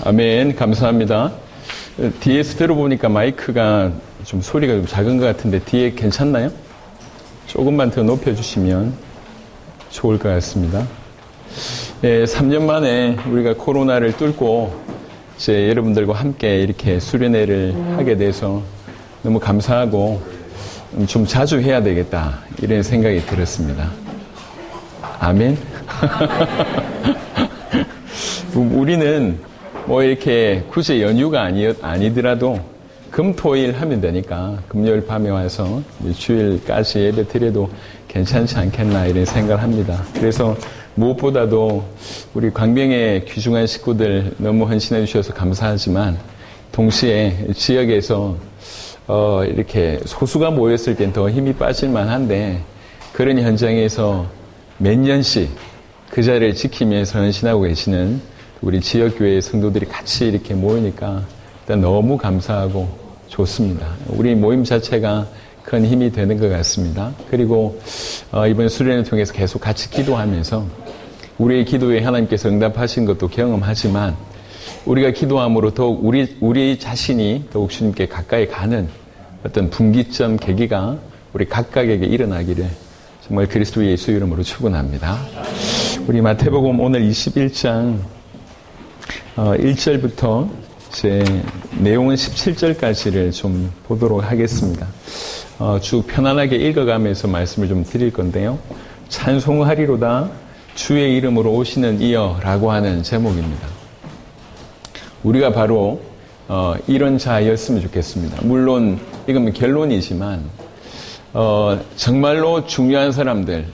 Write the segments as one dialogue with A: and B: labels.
A: 아멘. 감사합니다. 뒤에서 들어보니까 마이크가 좀 소리가 좀 작은 것 같은데 뒤에 괜찮나요? 조금만 더 높여주시면 좋을 것 같습니다. 3년 만에 우리가 코로나를 뚫고 이제 여러분들과 함께 이렇게 수련회를 하게 돼서 너무 감사하고 좀 자주 해야 되겠다 이런 생각이 들었습니다. 아멘. 우리는 뭐 이렇게 굳이 연휴가 아니더라도 금토일 하면 되니까 금요일 밤에 와서 주일까지 예배 드려도 괜찮지 않겠나 이런 생각을 합니다. 그래서 무엇보다도 우리 광명의 귀중한 식구들 너무 헌신해 주셔서 감사하지만 동시에 지역에서 이렇게 소수가 모였을 땐 더 힘이 빠질 만한데 그런 현장에서 몇 년씩 그 자리를 지키면서 헌신하고 계시는 우리 지역교회 성도들이 같이 이렇게 모이니까 일단 너무 감사하고 좋습니다. 우리 모임 자체가 큰 힘이 되는 것 같습니다. 그리고 이번 수련을 통해서 계속 같이 기도하면서 우리의 기도에 하나님께서 응답하신 것도 경험하지만 우리가 기도함으로 더욱 우리 자신이 더욱 주님께 가까이 가는 어떤 분기점 계기가 우리 각각에게 일어나기를 정말 그리스도 예수 이름으로 축원합니다. 우리 마태복음 오늘 21장 1절부터 제 내용은 17절까지를 좀 보도록 하겠습니다. 쭉 편안하게 읽어가면서 말씀을 좀 드릴 건데요. 찬송하리로다 주의 이름으로 오시는 이여라고 하는 제목입니다. 우리가 바로 이런 자였으면 좋겠습니다. 물론 이건 결론이지만 정말로 중요한 사람들,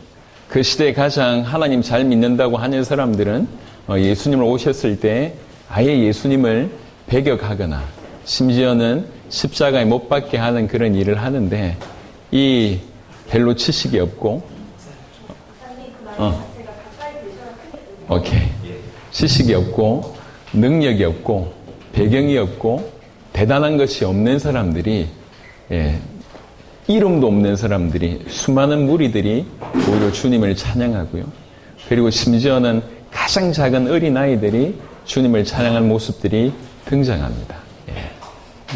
A: 그 시대에 가장 하나님 잘 믿는다고 하는 사람들은 예수님을 오셨을 때 아예 예수님을 배격하거나 심지어는 십자가에 못 박게 하는 그런 일을 하는데 이 별로 지식이 없고 지식이 없고 능력이 없고 배경이 없고 대단한 것이 없는 사람들이 이름도 없는 사람들이 수많은 무리들이 오히려 주님을 찬양하고요. 그리고 심지어는 가장 작은 어린아이들이 주님을 찬양하는 모습들이 등장합니다.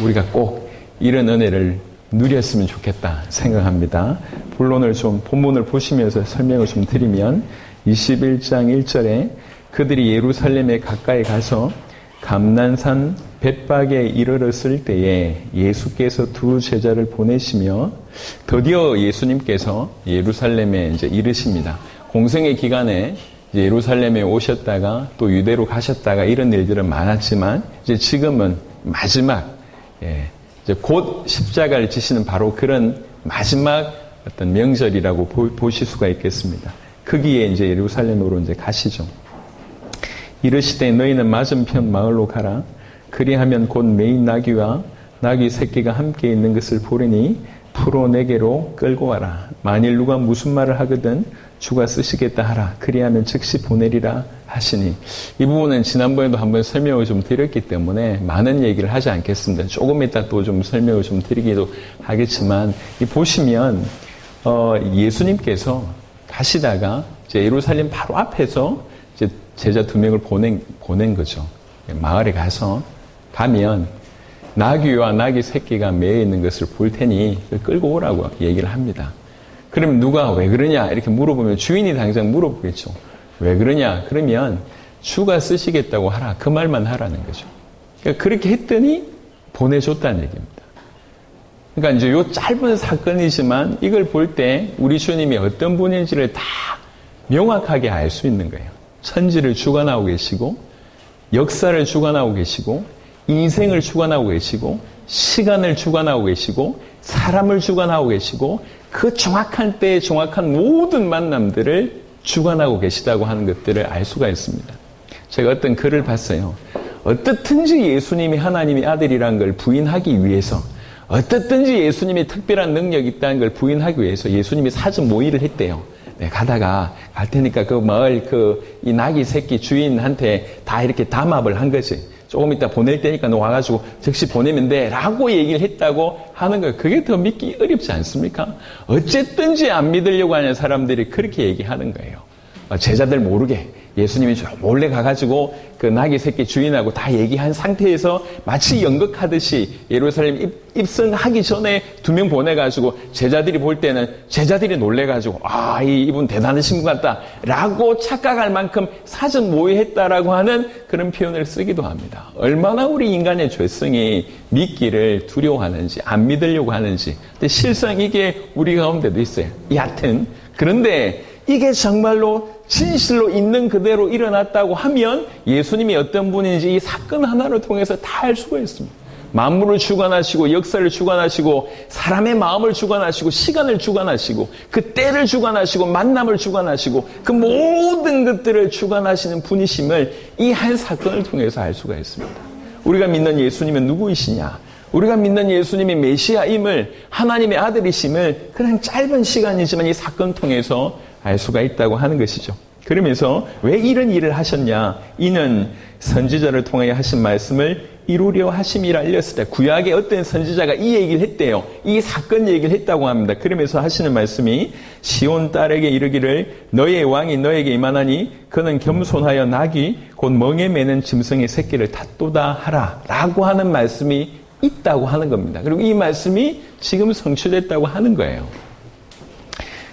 A: 우리가 꼭 이런 은혜를 누렸으면 좋겠다 생각합니다. 본문을 보시면서 설명을 좀 드리면 21장 1절에 그들이 예루살렘에 가까이 가서 감난산 벳박에 이르렀을 때에 예수께서 두 제자를 보내시며 드디어 예수님께서 예루살렘에 이제 이르십니다. 공생의 기간에 예루살렘에 오셨다가 또 유대로 가셨다가 이런 일들은 많았지만 이제 지금은 마지막 이제 곧 십자가를 지시는 바로 그런 마지막 어떤 명절이라고 보실 수가 있겠습니다. 거기에 이제 예루살렘으로 이제 가시죠. 이르시되 너희는 맞은편 마을로 가라. 그리하면 곧 메인 나귀와 나귀 새끼가 함께 있는 것을 보리니 풀어 내게로 끌고 와라. 만일 누가 무슨 말을 하거든 주가 쓰시겠다 하라. 그리하면 즉시 보내리라 하시니 이 부분은 지난번에도 한번 설명을 좀 드렸기 때문에 많은 얘기를 하지 않겠습니다. 조금 이따 또 좀 설명을 좀 드리기도 하겠지만 보시면 예수님께서 가시다가 이제 예루살렘 바로 앞에서 이제 제자 2명을 보낸 거죠. 마을에 가면 나귀와 나귀 새끼가 매여 있는 것을 볼 테니 끌고 오라고 얘기를 합니다. 그럼 누가 왜 그러냐 이렇게 물어보면 주인이 당장 물어보겠죠. 왜 그러냐? 그러면 주가 쓰시겠다고 하라. 그 말만 하라는 거죠. 그러니까 그렇게 했더니 보내줬다는 얘기입니다. 그러니까 이제 요 짧은 사건이지만 이걸 볼 때 우리 주님이 어떤 분인지를 다 명확하게 알 수 있는 거예요. 천지를 주관하고 계시고 역사를 주관하고 계시고 인생을 주관하고 계시고 시간을 주관하고 계시고 사람을 주관하고 계시고 그 정확한 때에 정확한 모든 만남들을 주관하고 계시다고 하는 것들을 알 수가 있습니다. 제가 어떤 글을 봤어요. 어떻든지 예수님이 하나님의 아들이라는 걸 부인하기 위해서 어떻든지 예수님이 특별한 능력이 있다는 걸 부인하기 위해서 예수님이 사전 모의를 했대요. 가다가 갈 테니까 그 마을 이 나귀 새끼 주인한테 다 이렇게 담합을 한 거지. 조금 이따 보낼 테니까 너 와가지고 즉시 보내면 돼 라고 얘기를 했다고 하는 거예요. 그게 더 믿기 어렵지 않습니까? 어쨌든지 안 믿으려고 하는 사람들이 그렇게 얘기하는 거예요. 제자들 모르게 예수님이 몰래 가가지고 그 나귀 새끼 주인하고 다 얘기한 상태에서 마치 연극하듯이 예루살렘 입성하기 전에 2명 보내가지고 제자들이 볼 때는 제자들이 놀래가지고 이분 대단하신 분 같다 라고 착각할 만큼 사전 모의했다라고 하는 그런 표현을 쓰기도 합니다. 얼마나 우리 인간의 죄성이 믿기를 두려워하는지 안 믿으려고 하는지. 근데 실상 이게 우리 가운데도 있어요. 여하튼 그런데 이게 정말로 진실로 있는 그대로 일어났다고 하면 예수님이 어떤 분인지 이 사건 하나를 통해서 다 알 수가 있습니다. 만물을 주관하시고 역사를 주관하시고 사람의 마음을 주관하시고 시간을 주관하시고 그 때를 주관하시고 만남을 주관하시고 그 모든 것들을 주관하시는 분이심을 이 한 사건을 통해서 알 수가 있습니다. 우리가 믿는 예수님은 누구이시냐? 우리가 믿는 예수님이 메시아임을 하나님의 아들이심을 그냥 짧은 시간이지만 이 사건 통해서 알 수가 있다고 하는 것이죠. 그러면서 왜 이런 일을 하셨냐? 이는 선지자를 통하여 하신 말씀을 이루려 하심이라 알렸을 때 구약의 어떤 선지자가 이 얘기를 했대요. 이 사건 얘기를 했다고 합니다. 그러면서 하시는 말씀이 시온 딸에게 이르기를 너의 왕이 너에게 임하나니 그는 겸손하여 나귀 곧 멍에 매는 짐승의 새끼를 탓도다 하라 라고 하는 말씀이 있다고 하는 겁니다. 그리고 이 말씀이 지금 성취됐다고 하는 거예요.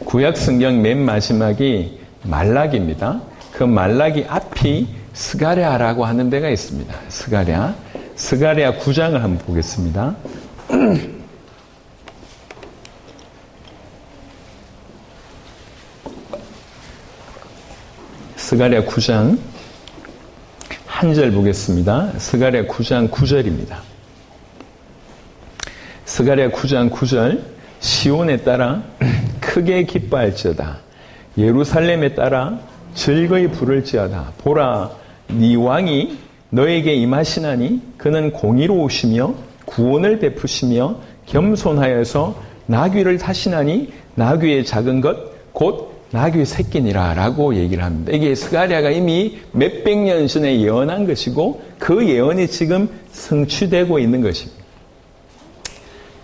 A: 구약 성경 맨 마지막이 말라기입니다. 그 말라기 앞이 스가랴라고 하는 데가 있습니다. 스가랴 9장을 한번 보겠습니다. 스가랴 9장 한 절 보겠습니다. 스가랴 9장 9절입니다. 스가랴 9장 9절 시온에 따라 크게 기뻐할지어다. 예루살렘에 따라 즐거이 부를지어다. 보라, 네 왕이 너에게 임하시나니 그는 공의로우시며 구원을 베푸시며 겸손하여서 나귀를 타시나니 나귀의 작은 것 곧 나귀 새끼니라 라고 얘기를 합니다. 이게 스가랴가 이미 몇백 년 전에 예언한 것이고 그 예언이 지금 성취되고 있는 것입니다.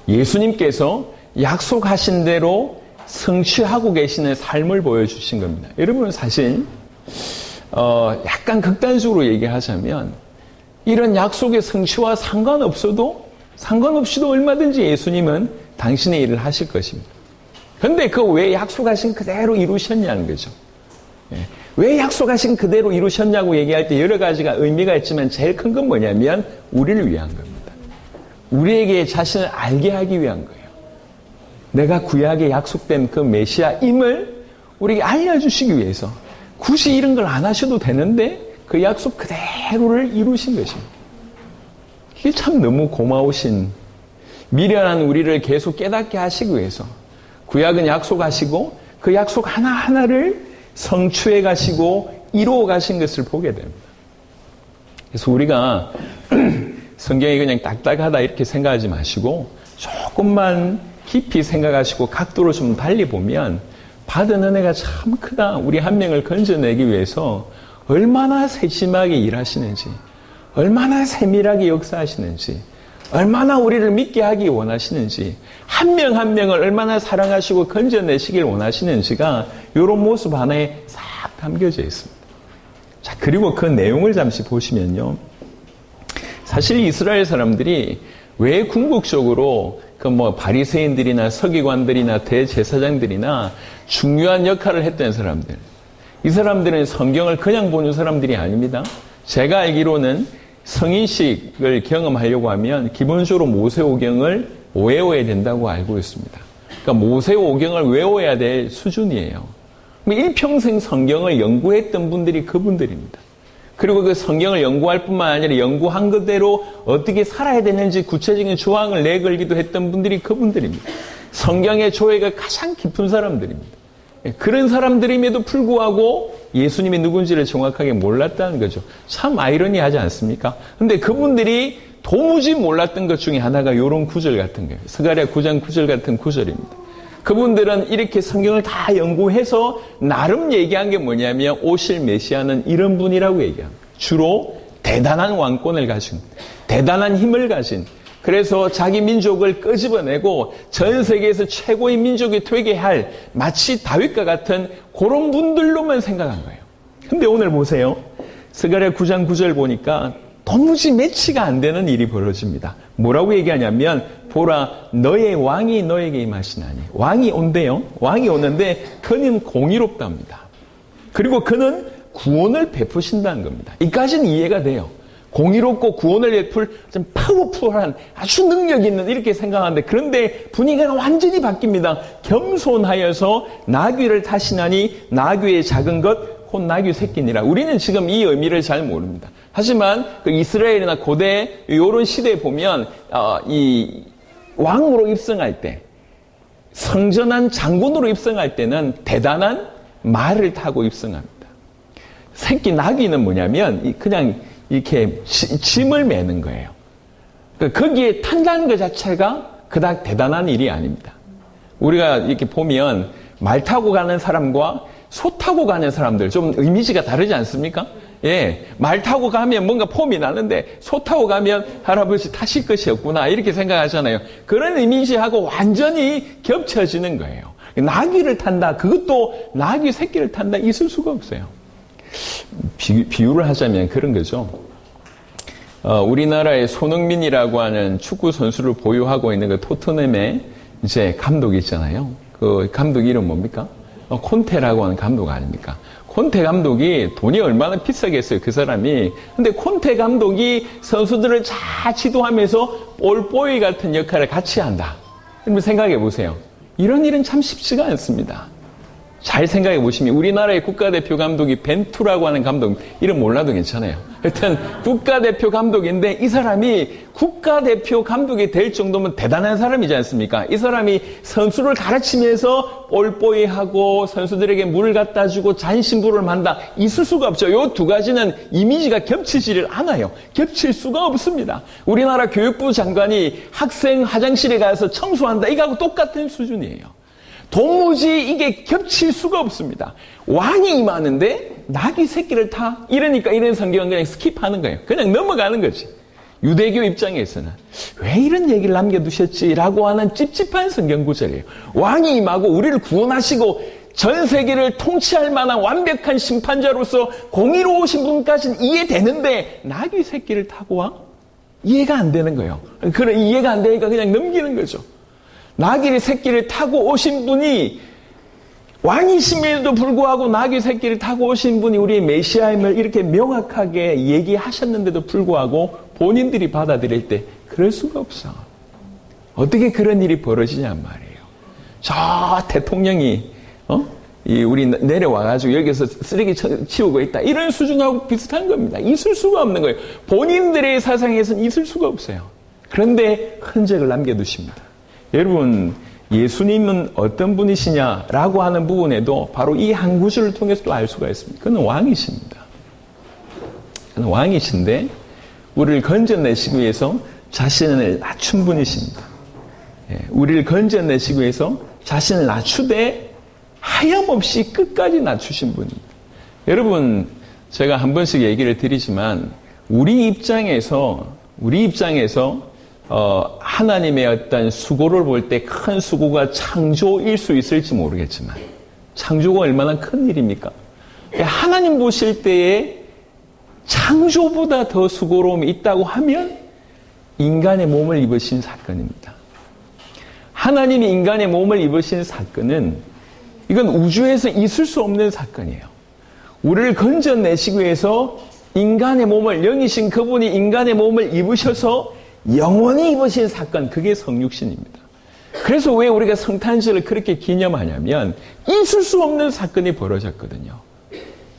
A: 예수님께서 약속하신 대로 성취하고 계시는 삶을 보여주신 겁니다. 여러분 사실 약간 극단적으로 얘기하자면 이런 약속의 성취와 상관없이도 얼마든지 예수님은 당신의 일을 하실 것입니다. 그런데 그 왜 약속하신 그대로 이루셨냐는 거죠. 왜 약속하신 그대로 이루셨냐고 얘기할 때 여러 가지가 의미가 있지만 제일 큰 건 뭐냐면 우리를 위한 겁니다. 우리에게 자신을 알게 하기 위한 거예요. 내가 구약에 약속된 그 메시아임을 우리에게 알려주시기 위해서 굳이 이런 걸 안 하셔도 되는데 그 약속 그대로를 이루신 것입니다. 이게 참 너무 고마우신 미련한 우리를 계속 깨닫게 하시기 위해서 구약은 약속하시고 그 약속 하나하나를 성취해 가시고 이루어 가신 것을 보게 됩니다. 그래서 우리가 성경이 그냥 딱딱하다 이렇게 생각하지 마시고 조금만 깊이 생각하시고 각도로 좀 달리 보면 받은 은혜가 참 크다. 우리 한 명을 건져내기 위해서 얼마나 세심하게 일하시는지, 얼마나 세밀하게 역사하시는지, 얼마나 우리를 믿게 하기 원하시는지, 한 명 한 명을 얼마나 사랑하시고 건져내시길 원하시는지가 이런 모습 하나에 싹 담겨져 있습니다. 자, 그리고 그 내용을 잠시 보시면요. 사실 이스라엘 사람들이 왜 궁극적으로 바리새인들이나 서기관들이나 대제사장들이나 중요한 역할을 했던 사람들. 이 사람들은 성경을 그냥 보는 사람들이 아닙니다. 제가 알기로는 성인식을 경험하려고 하면 기본적으로 모세오경을 외워야 된다고 알고 있습니다. 그러니까 모세오경을 외워야 될 수준이에요. 일평생 성경을 연구했던 분들이 그분들입니다. 그리고 그 성경을 연구할 뿐만 아니라 연구한 그대로 어떻게 살아야 되는지 구체적인 조항을 내걸기도 했던 분들이 그분들입니다. 성경의 조예가 가장 깊은 사람들입니다. 그런 사람들임에도 불구하고 예수님이 누군지를 정확하게 몰랐다는 거죠. 참 아이러니하지 않습니까? 근데 그분들이 도무지 몰랐던 것 중에 하나가 이런 구절 같은 거예요. 스가랴 9장 9절 같은 구절입니다. 그분들은 이렇게 성경을 다 연구해서 나름 얘기한 게 뭐냐면 오실 메시아는 이런 분이라고 얘기합니다. 주로 대단한 왕권을 가진, 대단한 힘을 가진, 그래서 자기 민족을 끄집어내고 전 세계에서 최고의 민족이 되게 할 마치 다윗과 같은 그런 분들로만 생각한 거예요. 근데 오늘 보세요. 스가랴 9장 9절 보니까 도무지 매치가 안 되는 일이 벌어집니다. 뭐라고 얘기하냐면 보라 너의 왕이 너에게 임하시나니. 왕이 온대요. 왕이 오는데 그는 공의롭답니다. 그리고 그는 구원을 베푸신다는 겁니다. 이까지는 이해가 돼요. 공의롭고 구원을 베풀 좀 파워풀한 아주 능력 있는 이렇게 생각하는데 그런데 분위기가 완전히 바뀝니다. 겸손하여서 나귀를 타시나니 나귀의 작은 것 곧 나귀 새끼니라. 우리는 지금 이 의미를 잘 모릅니다. 하지만 그 이스라엘이나 고대 이런 시대에 보면 이 왕으로 입성할 때 성전한 장군으로 입성할 때는 대단한 말을 타고 입성합니다. 새끼 나귀는 뭐냐면 그냥 이렇게 짐을 매는 거예요. 그러니까 거기에 탄다는 것 자체가 그닥 대단한 일이 아닙니다. 우리가 이렇게 보면 말 타고 가는 사람과 소 타고 가는 사람들 좀 이미지가 다르지 않습니까? 예, 말 타고 가면 뭔가 폼이 나는데 소 타고 가면 할아버지 타실 것이 없구나 이렇게 생각하잖아요. 그런 이미지하고 완전히 겹쳐지는 거예요. 나귀를 탄다, 그것도 나귀 새끼를 탄다 있을 수가 없어요. 비유를 하자면 그런 거죠. 우리나라의 손흥민이라고 하는 축구 선수를 보유하고 있는 그 토트넘의 이제 감독이 있잖아요. 그 감독 이름 뭡니까? 콘테라고 하는 감독 아닙니까? 콘테 감독이 돈이 얼마나 비싸겠어요, 그 사람이. 근데 콘테 감독이 선수들을 잘 지도하면서 볼보이 같은 역할을 같이 한다. 그러면 생각해 보세요. 이런 일은 참 쉽지가 않습니다. 잘 생각해 보시면 우리나라의 국가대표 감독이 벤투라고 하는 감독 이름 몰라도 괜찮아요. 하여튼 국가대표 감독인데 이 사람이 국가대표 감독이 될 정도면 대단한 사람이지 않습니까? 이 사람이 선수를 가르치면서 볼보이하고 선수들에게 물을 갖다 주고 잔심부를 만다 있을 수가 없죠. 이 두 가지는 이미지가 겹치지를 않아요. 겹칠 수가 없습니다. 우리나라 교육부 장관이 학생 화장실에 가서 청소한다 이거하고 똑같은 수준이에요. 도무지 이게 겹칠 수가 없습니다. 왕이 임하는데 나귀 새끼를 타? 이러니까 이런 성경은 그냥 스킵하는 거예요. 그냥 넘어가는 거지. 유대교 입장에서는 왜 이런 얘기를 남겨두셨지라고 하는 찝찝한 성경 구절이에요. 왕이 임하고 우리를 구원하시고 전 세계를 통치할 만한 완벽한 심판자로서 공의로우신 분까지는 이해되는데 나귀 새끼를 타고 와? 이해가 안 되는 거예요. 그런 이해가 안 되니까 그냥 넘기는 거죠. 나귀 새끼를 타고 오신 분이 왕이심에도 불구하고 나귀 새끼를 타고 오신 분이 우리의 메시아임을 이렇게 명확하게 얘기하셨는데도 불구하고 본인들이 받아들일 때 그럴 수가 없어. 어떻게 그런 일이 벌어지냔 말이에요. 저 대통령이 우리 내려와가지고 여기서 쓰레기 치우고 있다. 이런 수준하고 비슷한 겁니다. 있을 수가 없는 거예요. 본인들의 사상에서는 있을 수가 없어요. 그런데 흔적을 남겨두십니다. 여러분, 예수님은 어떤 분이시냐라고 하는 부분에도 바로 이 한 구절을 통해서 또 알 수가 있습니다. 그는 왕이십니다. 그는 왕이신데 우리를 건져내시기 위해서 자신을 낮춘 분이십니다. 우리를 건져내시기 위해서 자신을 낮추되 하염없이 끝까지 낮추신 분입니다. 여러분, 제가 한 번씩 얘기를 드리지만 우리 입장에서 하나님의 어떤 수고를 볼 때 큰 수고가 창조일 수 있을지 모르겠지만 창조가 얼마나 큰 일입니까? 하나님 보실 때에 창조보다 더 수고로움이 있다고 하면 인간의 몸을 입으신 사건입니다. 하나님이 인간의 몸을 입으신 사건은 이건 우주에서 있을 수 없는 사건이에요. 우리를 건져내시기 위해서 인간의 몸을, 영이신 그분이 인간의 몸을 입으셔서 영원히 입으신 사건, 그게 성육신입니다. 그래서 왜 우리가 성탄절을 그렇게 기념하냐면 있을 수 없는 사건이 벌어졌거든요.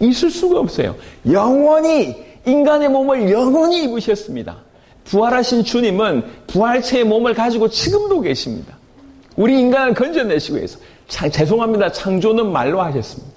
A: 있을 수가 없어요. 영원히 인간의 몸을 영원히 입으셨습니다. 부활하신 주님은 부활체의 몸을 가지고 지금도 계십니다. 우리 인간을 건져내시기 위해서. 죄송합니다. 창조는 말로 하셨습니다.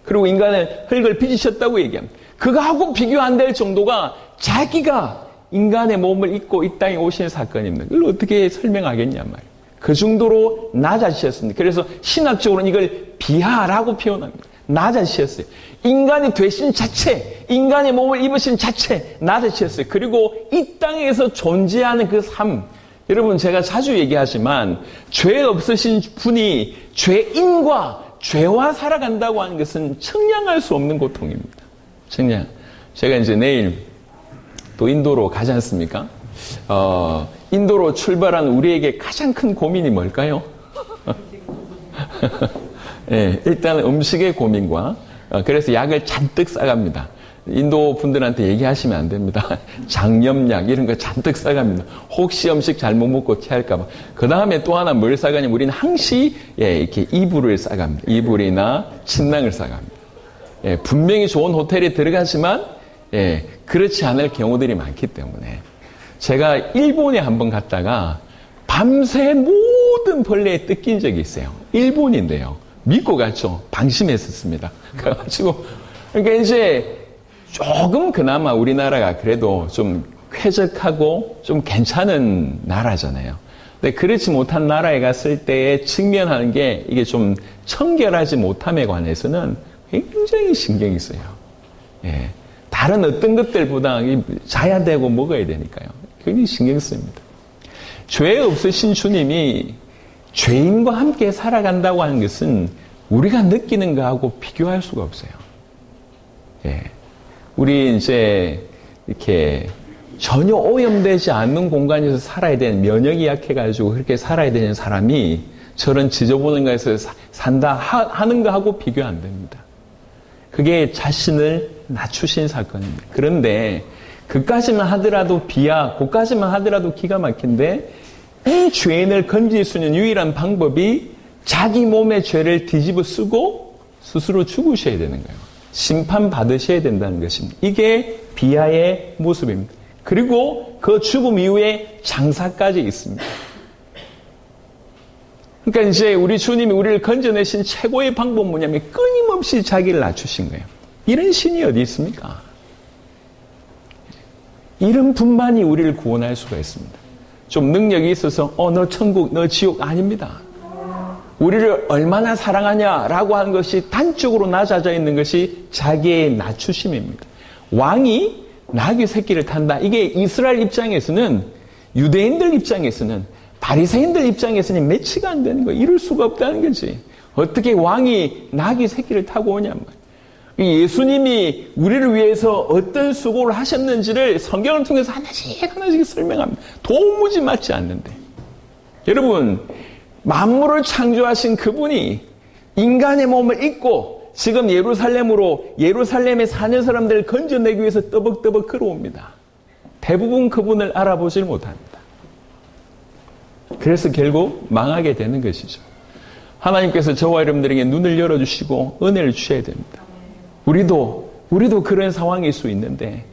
A: 그리고 인간의 흙을 빚으셨다고 얘기합니다. 그거하고 비교 안 될 정도가 자기가 인간의 몸을 입고 이 땅에 오신 사건입니다. 이걸 어떻게 설명하겠냐 말이에요. 그 정도로 낮아지셨습니다. 그래서 신학적으로는 이걸 비하라고 표현합니다. 낮아지셨어요. 인간이 되신 자체, 인간의 몸을 입으신 자체 낮아지셨어요. 그리고 이 땅에서 존재하는 그 삶, 여러분, 제가 자주 얘기하지만 죄 없으신 분이 죄인과 죄와 살아간다고 하는 것은 청량할 수 없는 고통입니다. 청량. 제가 이제 내일 또 인도로 가지 않습니까? 인도로 출발한 우리에게 가장 큰 고민이 뭘까요? 네, 일단 음식의 고민과 그래서 약을 잔뜩 싸갑니다. 인도 분들한테 얘기하시면 안 됩니다. 장염약 이런 거 잔뜩 싸갑니다. 혹시 음식 잘못 먹고 체할까 봐. 그 다음에 또 하나 뭘 싸가냐면 우리는 항시 이렇게 이불을 싸갑니다. 이불이나 침낭을 싸갑니다. 분명히 좋은 호텔에 들어가지만 그렇지 않을 경우들이 많기 때문에 제가 일본에 한번 갔다가 밤새 모든 벌레에 뜯긴 적이 있어요. 일본인데요. 믿고 갔죠. 방심했었습니다. 그래가지고 그러니까 이제 조금 그나마 우리나라가 그래도 좀 쾌적하고 좀 괜찮은 나라잖아요. 근데 그렇지 못한 나라에 갔을 때에 직면하는 게 이게 좀 청결하지 못함에 관해서는 굉장히 신경이 써요. 예. 다른 어떤 것들보다 자야 되고 먹어야 되니까요. 굉장히 신경 씁니다. 죄 없으신 주님이 죄인과 함께 살아간다고 하는 것은 우리가 느끼는 거하고 비교할 수가 없어요. 예. 우리 이제 이렇게 전혀 오염되지 않는 공간에서 살아야 되는 면역이 약해가지고 그렇게 살아야 되는 사람이 저런 지저분한 곳에서 산다 하는 거하고 비교 안 됩니다. 그게 자신을 낮추신 사건입니다. 그런데 그까지만 하더라도 그까지만 하더라도 기가 막힌데 이 죄인을 건질 수 있는 유일한 방법이 자기 몸의 죄를 뒤집어 쓰고 스스로 죽으셔야 되는 거예요. 심판받으셔야 된다는 것입니다. 이게 비아의 모습입니다. 그리고 그 죽음 이후에 장사까지 있습니다. 그러니까 이제 우리 주님이 우리를 건져내신 최고의 방법은 뭐냐면 끊임없이 자기를 낮추신 거예요. 이런 신이 어디 있습니까? 이런 분만이 우리를 구원할 수가 있습니다. 좀 능력이 있어서 너 천국, 너 지옥 아닙니다. 우리를 얼마나 사랑하냐라고 하는 것이 단적으로 낮아져 있는 것이 자기의 낮추심입니다. 왕이 나귀 새끼를 탄다. 이게 이스라엘 입장에서는 유대인들 입장에서는 바리새인들 입장에서는 매치가 안 되는 거예요. 이럴 수가 없다는 거지. 어떻게 왕이 나귀 새끼를 타고 오냐 말이에요. 예수님이 우리를 위해서 어떤 수고를 하셨는지를 성경을 통해서 하나씩 설명합니다. 도무지 맞지 않는데. 여러분, 만물을 창조하신 그분이 인간의 몸을 입고 지금 예루살렘에 사는 사람들을 건져내기 위해서 떠벅떠벅 걸어옵니다. 대부분 그분을 알아보질 못합니다. 그래서 결국 망하게 되는 것이죠. 하나님께서 저와 여러분들에게 눈을 열어주시고 은혜를 주셔야 됩니다. 우리도 그런 상황일 수 있는데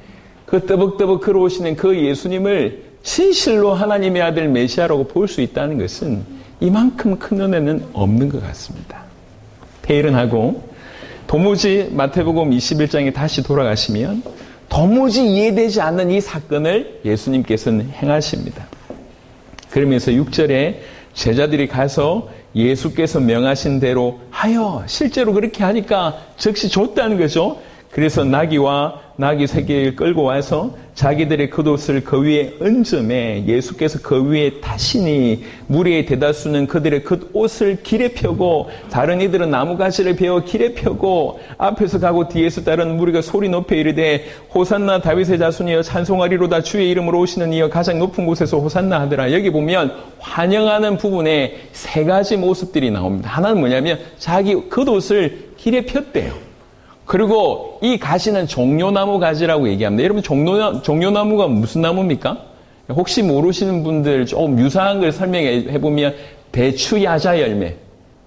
A: 그 떠벅떠벅 걸어오시는 그 예수님을 진실로 하나님의 아들 메시아라고 볼 수 있다는 것은 이만큼 큰 은혜는 없는 것 같습니다. 페일은 하고 도무지 마태복음 21장에 다시 돌아가시면 도무지 이해되지 않는 이 사건을 예수님께서는 행하십니다. 그러면서 6절에 제자들이 가서 예수께서 명하신 대로 하여 실제로 그렇게 하니까 즉시 줬다는 거죠. 그래서 나귀 새끼를 끌고 와서 자기들의 겉옷을 그 위에 얹음에 예수께서 그 위에 타시니 무리의 대다수는 그들의 겉옷을 길에 펴고 다른 이들은 나무가지를 베어 길에 펴고 앞에서 가고 뒤에서 따르는 무리가 소리 높여 이르되 호산나 다윗의 자손이여 찬송하리로다 주의 이름으로 오시는 이여 가장 높은 곳에서 호산나 하더라. 여기 보면 환영하는 부분에 세 가지 모습들이 나옵니다. 하나는 뭐냐면 자기 겉옷을 길에 폈대요. 그리고 이 가지는 종려나무 가지라고 얘기합니다. 여러분 종려나무가 무슨 나무입니까? 혹시 모르시는 분들 조금 유사한 걸 설명해 보면 대추야자 열매,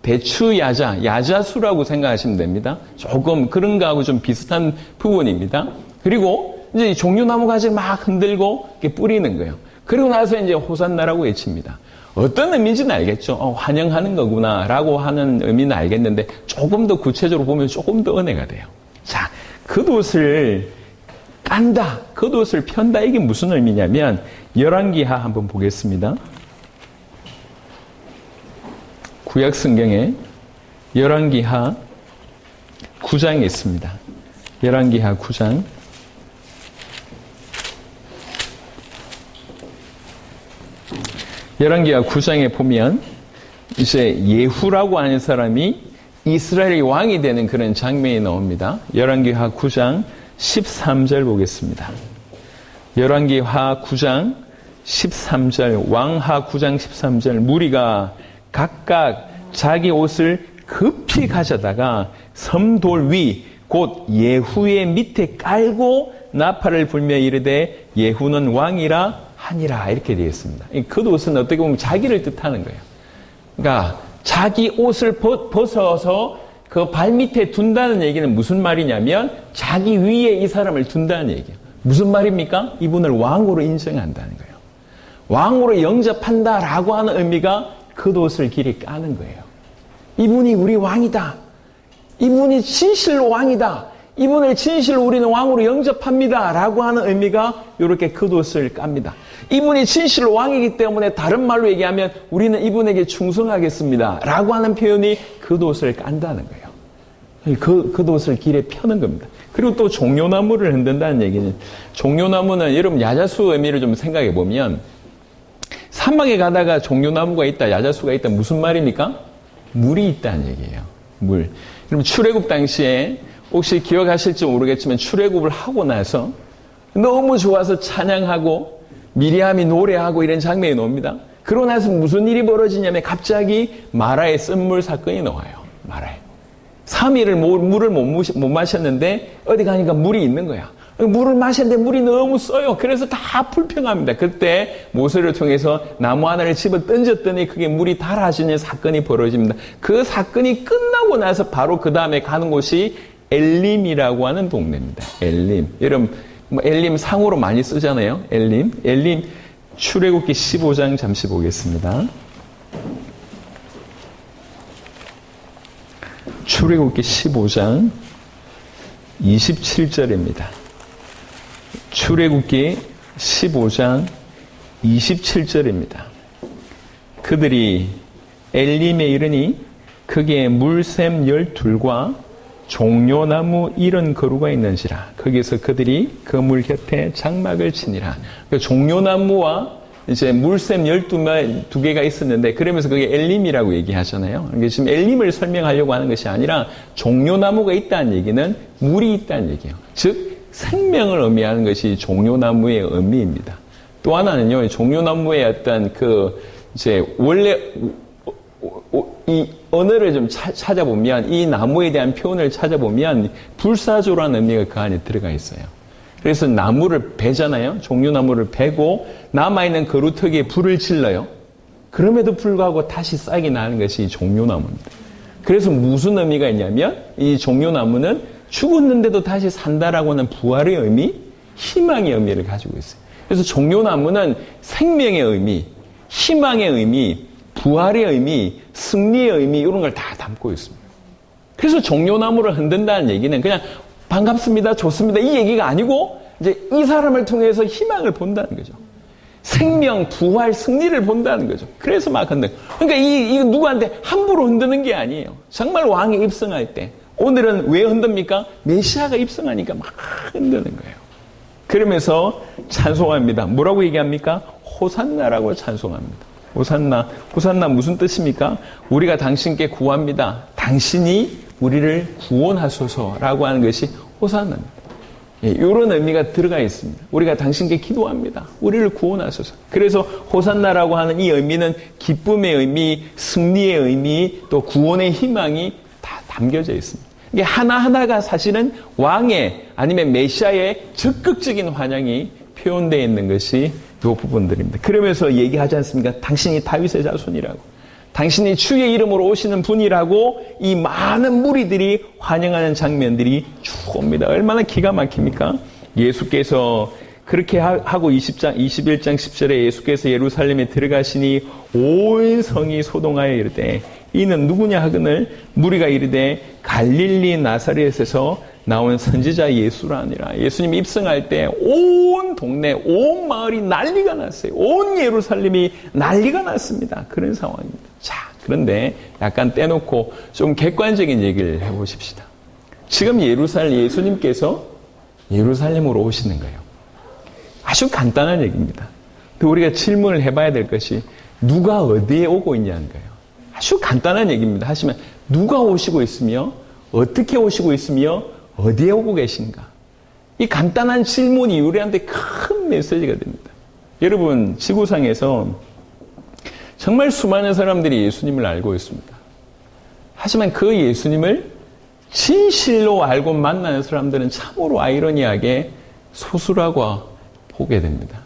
A: 야자수라고 생각하시면 됩니다. 조금 그런 거하고 좀 비슷한 부분입니다. 그리고 이제 종려나무 가지를 막 흔들고 이렇게 뿌리는 거예요. 그리고 나서 이제 호산나라고 외칩니다. 어떤 의미인지는 알겠죠. 환영하는 거구나라고 하는 의미는 알겠는데 조금 더 구체적으로 보면 조금 더 은혜가 돼요. 자, 겉옷을 깐다, 겉옷을 편다 이게 무슨 의미냐면 열왕기하 한번 보겠습니다. 구약 성경에 열왕기하 9장에 있습니다. 열왕기하 9장 열왕기하 9장에 보면 이제 예후라고 하는 사람이 이스라엘의 왕이 되는 그런 장면이 나옵니다. 열왕기하 9장 13절 보겠습니다. 열왕기하 9장 13절, 왕하 9장 13절, 무리가 각각 자기 옷을 급히 가져다가 섬돌 위 곧 예후의 밑에 깔고 나팔을 불며 이르되 예후는 왕이라 하니라, 이렇게 되어 있습니다. 겉옷은 어떻게 보면 자기를 뜻하는 거예요. 그러니까 자기 옷을 벗어서 그 발밑에 둔다는 얘기는 무슨 말이냐면 자기 위에 이 사람을 둔다는 얘기예요. 무슨 말입니까? 이분을 왕으로 인정한다는 거예요. 왕으로 영접한다라고 하는 의미가 겉옷을 길이 까는 거예요. 이분이 우리 왕이다. 이분이 진실로 왕이다. 이분을 진실로 우리는 왕으로 영접합니다. 라고 하는 의미가 이렇게 겉옷을 깝니다. 이분이 진실로 왕이기 때문에 다른 말로 얘기하면 우리는 이분에게 충성하겠습니다. 라고 하는 표현이 겉옷을 깐다는 거예요. 겉옷을 길에 펴는 겁니다. 그리고 또 종려나무를 흔든다는 얘기는, 종려나무는 여러분 야자수 의미를 좀 생각해 보면 사막에 가다가 종려나무가 있다, 야자수가 있다, 무슨 말입니까? 물이 있다는 얘기예요. 물. 그럼 출애굽 당시에 혹시 기억하실지 모르겠지만 출애굽을 하고 나서 너무 좋아서 찬양하고 미리암이 노래하고 이런 장면이 나옵니다. 그러고 나서 무슨 일이 벌어지냐면 갑자기 마라의 쓴물 사건이 나와요. 마라에. 3일을 물을 못 마셨는데 어디 가니까 물이 있는 거야. 물을 마셨는데 물이 너무 써요. 그래서 다 불평합니다. 그때 모세를 통해서 나무 하나를 집어 던졌더니 그게 물이 달아지는 사건이 벌어집니다. 그 사건이 끝나고 나서 바로 그 다음에 가는 곳이 엘림이라고 하는 동네입니다. 엘림. 여러분, 엘림 상호로 많이 쓰잖아요. 엘림. 출애굽기 15장 잠시 보겠습니다. 출애굽기 15장 27절입니다. 출애굽기 15장 27절입니다. 그들이 엘림에 이르니 거기에 물샘 12과 종려나무 70그루가 있는지라. 거기서 그들이 그 물 곁에 장막을 치니라. 그 종려나무와 이제 물샘 12개가 있었는데, 그러면서 그게 엘림이라고 얘기하잖아요. 그러니까 지금 엘림을 설명하려고 하는 것이 아니라 종려나무가 있다는 얘기는 물이 있다는 얘기예요. 즉 생명을 의미하는 것이 종려나무의 의미입니다. 또 하나는요, 종려나무의 어떤 이제 원래 이 언어를 좀 찾아보면, 이 나무에 대한 표현을 찾아보면 불사조라는 의미가 그 안에 들어가 있어요. 그래서 나무를 베잖아요. 종려나무를 베고 남아있는 그루터기에 불을 질러요. 그럼에도 불구하고 다시 싹이 나는 것이 종려나무입니다. 그래서 무슨 의미가 있냐면 이 종려나무는 죽었는데도 다시 산다라고 하는 부활의 의미, 희망의 의미를 가지고 있어요. 그래서 종려나무는 생명의 의미, 희망의 의미, 부활의 의미, 승리의 의미, 이런 걸 다 담고 있습니다. 그래서 종려나무를 흔든다는 얘기는 그냥 반갑습니다, 좋습니다, 이 얘기가 아니고 이제 이 사람을 통해서 희망을 본다는 거죠. 생명, 부활, 승리를 본다는 거죠. 그래서 막 흔든. 그러니까 이거 누구한테 함부로 흔드는 게 아니에요. 정말 왕이 입성할 때. 오늘은 왜 흔듭니까? 메시아가 입성하니까 막 흔드는 거예요. 그러면서 찬송합니다. 뭐라고 얘기합니까? 호산나라고 찬송합니다. 호산나 무슨 뜻입니까? 우리가 당신께 구합니다. 당신이 우리를 구원하소서라고 하는 것이 호산나입니다. 이런 의미가 들어가 있습니다. 우리가 당신께 기도합니다. 우리를 구원하소서. 그래서 호산나라고 하는 이 의미는 기쁨의 의미, 승리의 의미, 또 구원의 희망이 다 담겨져 있습니다. 이게 하나하나가 사실은 왕의 아니면 메시아의 적극적인 환영이 표현되어 있는 것이 이 부분들입니다. 그러면서 얘기하지 않습니까? 당신이 다윗의 자손이라고. 당신이 주의 이름으로 오시는 분이라고 이 많은 무리들이 환영하는 장면들이 쭉 옵니다. 얼마나 기가 막힙니까? 예수께서 그렇게 하고 21장 10절에 예수께서 예루살렘에 들어가시니 온 성이 소동하여 이르되 이는 누구냐 하거늘 무리가 이르되 갈릴리 나사렛에서 나온 선지자 예수라 하니라. 예수님이 입성할 때 온 동네, 온 마을이 난리가 났어요. 온 예루살렘이 난리가 났습니다. 그런 상황입니다. 자, 그런데 약간 떼놓고 좀 객관적인 얘기를 해보십시다. 지금 예수님께서 예루살렘으로 오시는 거예요. 아주 간단한 얘기입니다. 또 우리가 질문을 해봐야 될 것이 누가 어디에 오고 있냐는 거예요. 아주 간단한 얘기입니다. 하시면 누가 오시고 있으며 어떻게 오시고 있으며 어디에 오고 계신가. 이 간단한 질문이 우리한테 큰 메시지가 됩니다. 여러분, 지구상에서 정말 수많은 사람들이 예수님을 알고 있습니다. 하지만 그 예수님을 진실로 알고 만나는 사람들은 참으로 아이러니하게 소수라고 보게 됩니다.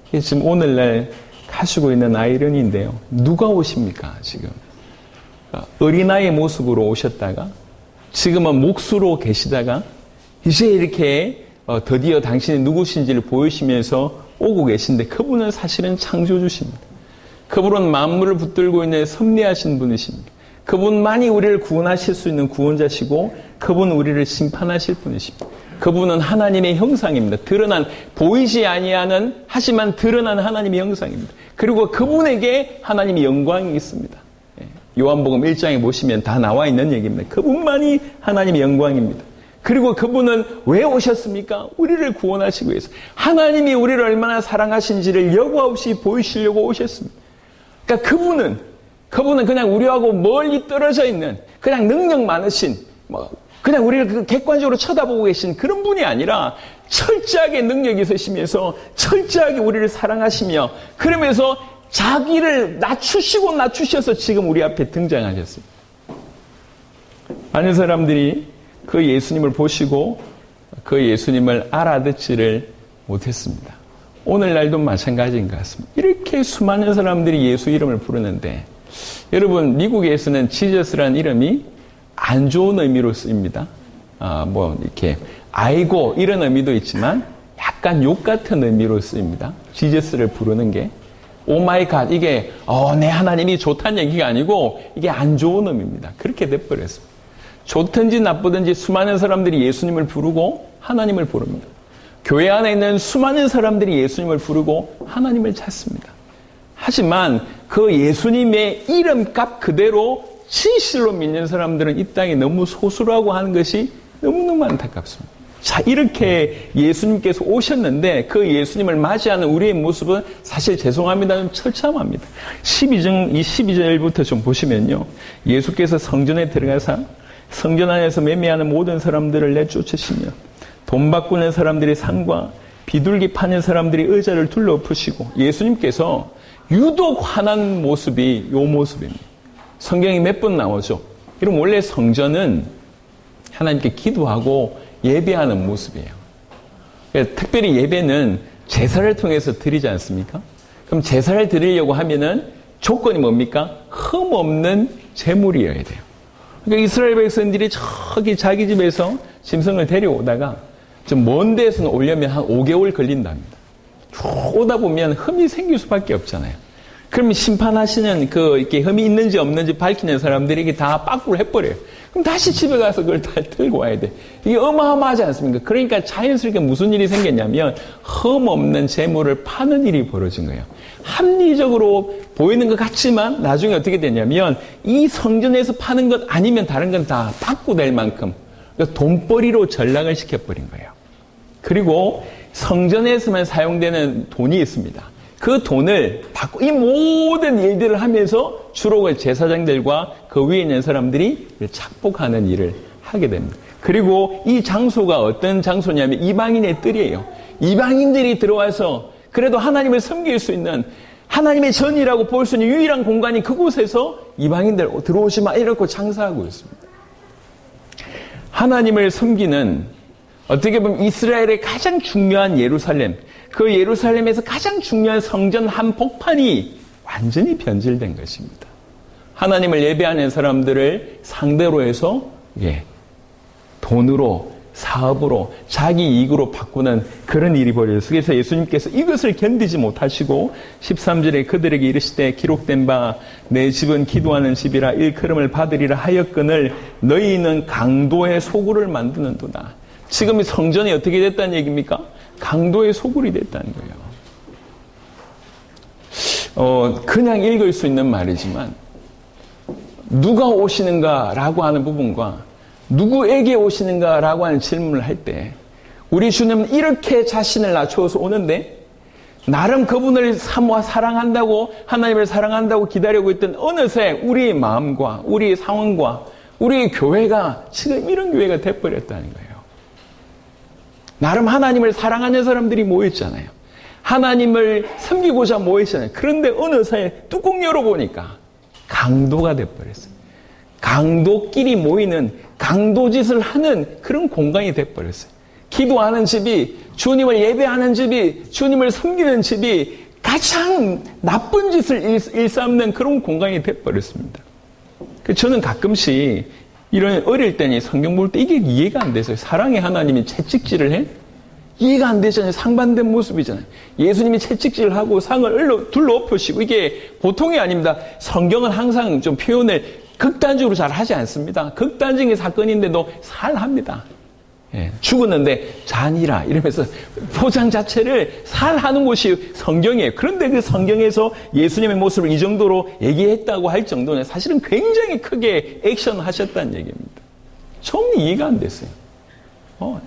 A: 이게 지금 오늘날 가지고 있는 아이러니인데요. 누가 오십니까, 지금? 어린아이의 모습으로 오셨다가, 지금은 몫으로 계시다가, 이제 이렇게 드디어 당신이 누구신지를 보이시면서 오고 계신데, 그분은 사실은 창조주십니다. 그분은 만물을 붙들고 있는 섭리하신 분이십니다. 그분만이 우리를 구원하실 수 있는 구원자시고, 그분은 우리를 심판하실 분이십니다. 그분은 하나님의 형상입니다. 드러난, 보이지 아니하는, 하지만 드러난 하나님의 형상입니다. 그리고 그분에게 하나님의 영광이 있습니다. 요한복음 1장에 보시면 다 나와 있는 얘기입니다. 그분만이 하나님의 영광입니다. 그리고 그분은 왜 오셨습니까? 우리를 구원하시기 위해서. 하나님이 우리를 얼마나 사랑하신지를 여과 없이 보이시려고 오셨습니다. 그러니까 그분은 그냥 우리하고 멀리 떨어져 있는, 그냥 능력 많으신, 그냥 우리를 객관적으로 쳐다보고 계신 그런 분이 아니라 철저하게 능력이 있으시면서 철저하게 우리를 사랑하시며, 그러면서 자기를 낮추셔서 지금 우리 앞에 등장하셨습니다. 많은 사람들이 그 예수님을 보시고 그 예수님을 알아듣지를 못했습니다. 오늘날도 마찬가지인 것 같습니다. 이렇게 수많은 사람들이 예수 이름을 부르는데, 여러분, 미국에서는 지저스라는 이름이 안 좋은 의미로 쓰입니다. 이렇게 아이고 이런 의미도 있지만 약간 욕 같은 의미로 쓰입니다. 지저스를 부르는 게. 오 마이 갓, 이게 내 하나님이 좋다는 얘기가 아니고 이게 안 좋은 의미입니다. 그렇게 돼버렸습니다. 좋든지 나쁘든지 수많은 사람들이 예수님을 부르고 하나님을 부릅니다. 교회 안에 있는 수많은 사람들이 예수님을 부르고 하나님을 찾습니다. 하지만 그 예수님의 이름값 그대로 진실로 믿는 사람들은 이 땅에 너무 소수라고 하는 것이 너무너무 안타깝습니다. 자, 이렇게 예수님께서 오셨는데 그 예수님을 맞이하는 우리의 모습은 사실 죄송합니다. 좀 처참합니다. 12절부터 좀 보시면요. 예수께서 성전에 들어가사 성전 안에서 매매하는 모든 사람들을 내쫓으시며 돈 바꾸는 사람들의 상과 비둘기 파는 사람들이 의자를 둘러엎으시고, 예수님께서 유독 화난 모습이 이 모습입니다. 성경이 몇 번 나오죠. 그럼 원래 성전은 하나님께 기도하고 예배하는 모습이에요. 특별히 예배는 제사를 통해서 드리지 않습니까? 그럼 제사를 드리려고 하면은 조건이 뭡니까? 흠 없는 제물이어야 돼요. 그러니까 이스라엘 백성들이 저기 자기 집에서 짐승을 데려오다가 좀 먼 데에서 오려면 한 5개월 걸린답니다. 쭉 오다 보면 흠이 생길 수밖에 없잖아요. 그러면 심판하시는 이렇게 흠이 있는지 없는지 밝히는 사람들에게 다 빠꾸를 해버려요. 그럼 다시 집에 가서 그걸 다 들고 와야 돼. 이게 어마어마하지 않습니까? 그러니까 자연스럽게 무슨 일이 생겼냐면 흠 없는 재물을 파는 일이 벌어진 거예요. 합리적으로 보이는 것 같지만 나중에 어떻게 되냐면 이 성전에서 파는 것 아니면 다른 건 다 빠꾸될 만큼 돈벌이로 전락을 시켜버린 거예요. 그리고 성전에서만 사용되는 돈이 있습니다. 그 돈을 받고 이 모든 일들을 하면서 주로 제사장들과 그 위에 있는 사람들이 착복하는 일을 하게 됩니다. 그리고 이 장소가 어떤 장소냐면 이방인의 뜰이에요. 이방인들이 들어와서 그래도 하나님을 섬길 수 있는 하나님의 전이라고 볼 수 있는 유일한 공간이 그곳에서 이방인들 들어오시면 이렇게 장사하고 있습니다. 하나님을 섬기는 어떻게 보면 이스라엘의 가장 중요한 예루살렘, 그 예루살렘에서 가장 중요한 성전 한복판이 완전히 변질된 것입니다. 하나님을 예배하는 사람들을 상대로 해서 돈으로, 사업으로, 자기 이익으로 바꾸는 그런 일이 벌어졌어요. 그래서 예수님께서 이것을 견디지 못하시고 13절에 그들에게 이르시되 기록된 바 내 집은 기도하는 집이라 일컬음을 받으리라 하였거늘 너희는 강도의 소굴을 만드는도다. 지금 성전이 어떻게 됐다는 얘기입니까? 강도의 소굴이 됐다는 거예요. 그냥 읽을 수 있는 말이지만 누가 오시는가라고 하는 부분과 누구에게 오시는가라고 하는 질문을 할 때 우리 주님은 이렇게 자신을 낮추어서 오는데 나름 그분을 사랑한다고, 하나님을 사랑한다고 기다리고 있던 어느새 우리의 마음과 우리의 상황과 우리의 교회가 지금 이런 교회가 돼버렸다는 거예요. 나름 하나님을 사랑하는 사람들이 모였잖아요. 하나님을 섬기고자 모였잖아요. 그런데 어느새 뚜껑 열어보니까 강도가 돼버렸어요. 강도끼리 모이는 강도짓을 하는 그런 공간이 돼버렸어요. 기도하는 집이, 주님을 예배하는 집이, 주님을 섬기는 집이 가장 나쁜 짓을 일삼는 그런 공간이 돼버렸습니다. 저는 가끔씩 이런 어릴 때니 성경 볼 때 이게 이해가 안 돼서요. 사랑의 하나님이 채찍질을 해? 이해가 안 되잖아요. 상반된 모습이잖아요. 예수님이 채찍질을 하고 상을 둘러 엎으시고 이게 보통이 아닙니다. 성경은 항상 좀 표현을 극단적으로 잘 하지 않습니다. 극단적인 사건인데도 살합니다. 예, 죽었는데 잔이라 이러면서 포장 자체를 살하는 곳이 성경이에요. 그런데 그 성경에서 예수님의 모습을 이 정도로 얘기했다고 할 정도는 사실은 굉장히 크게 액션 하셨다는 얘기입니다. 처음 이해가 안 됐어요.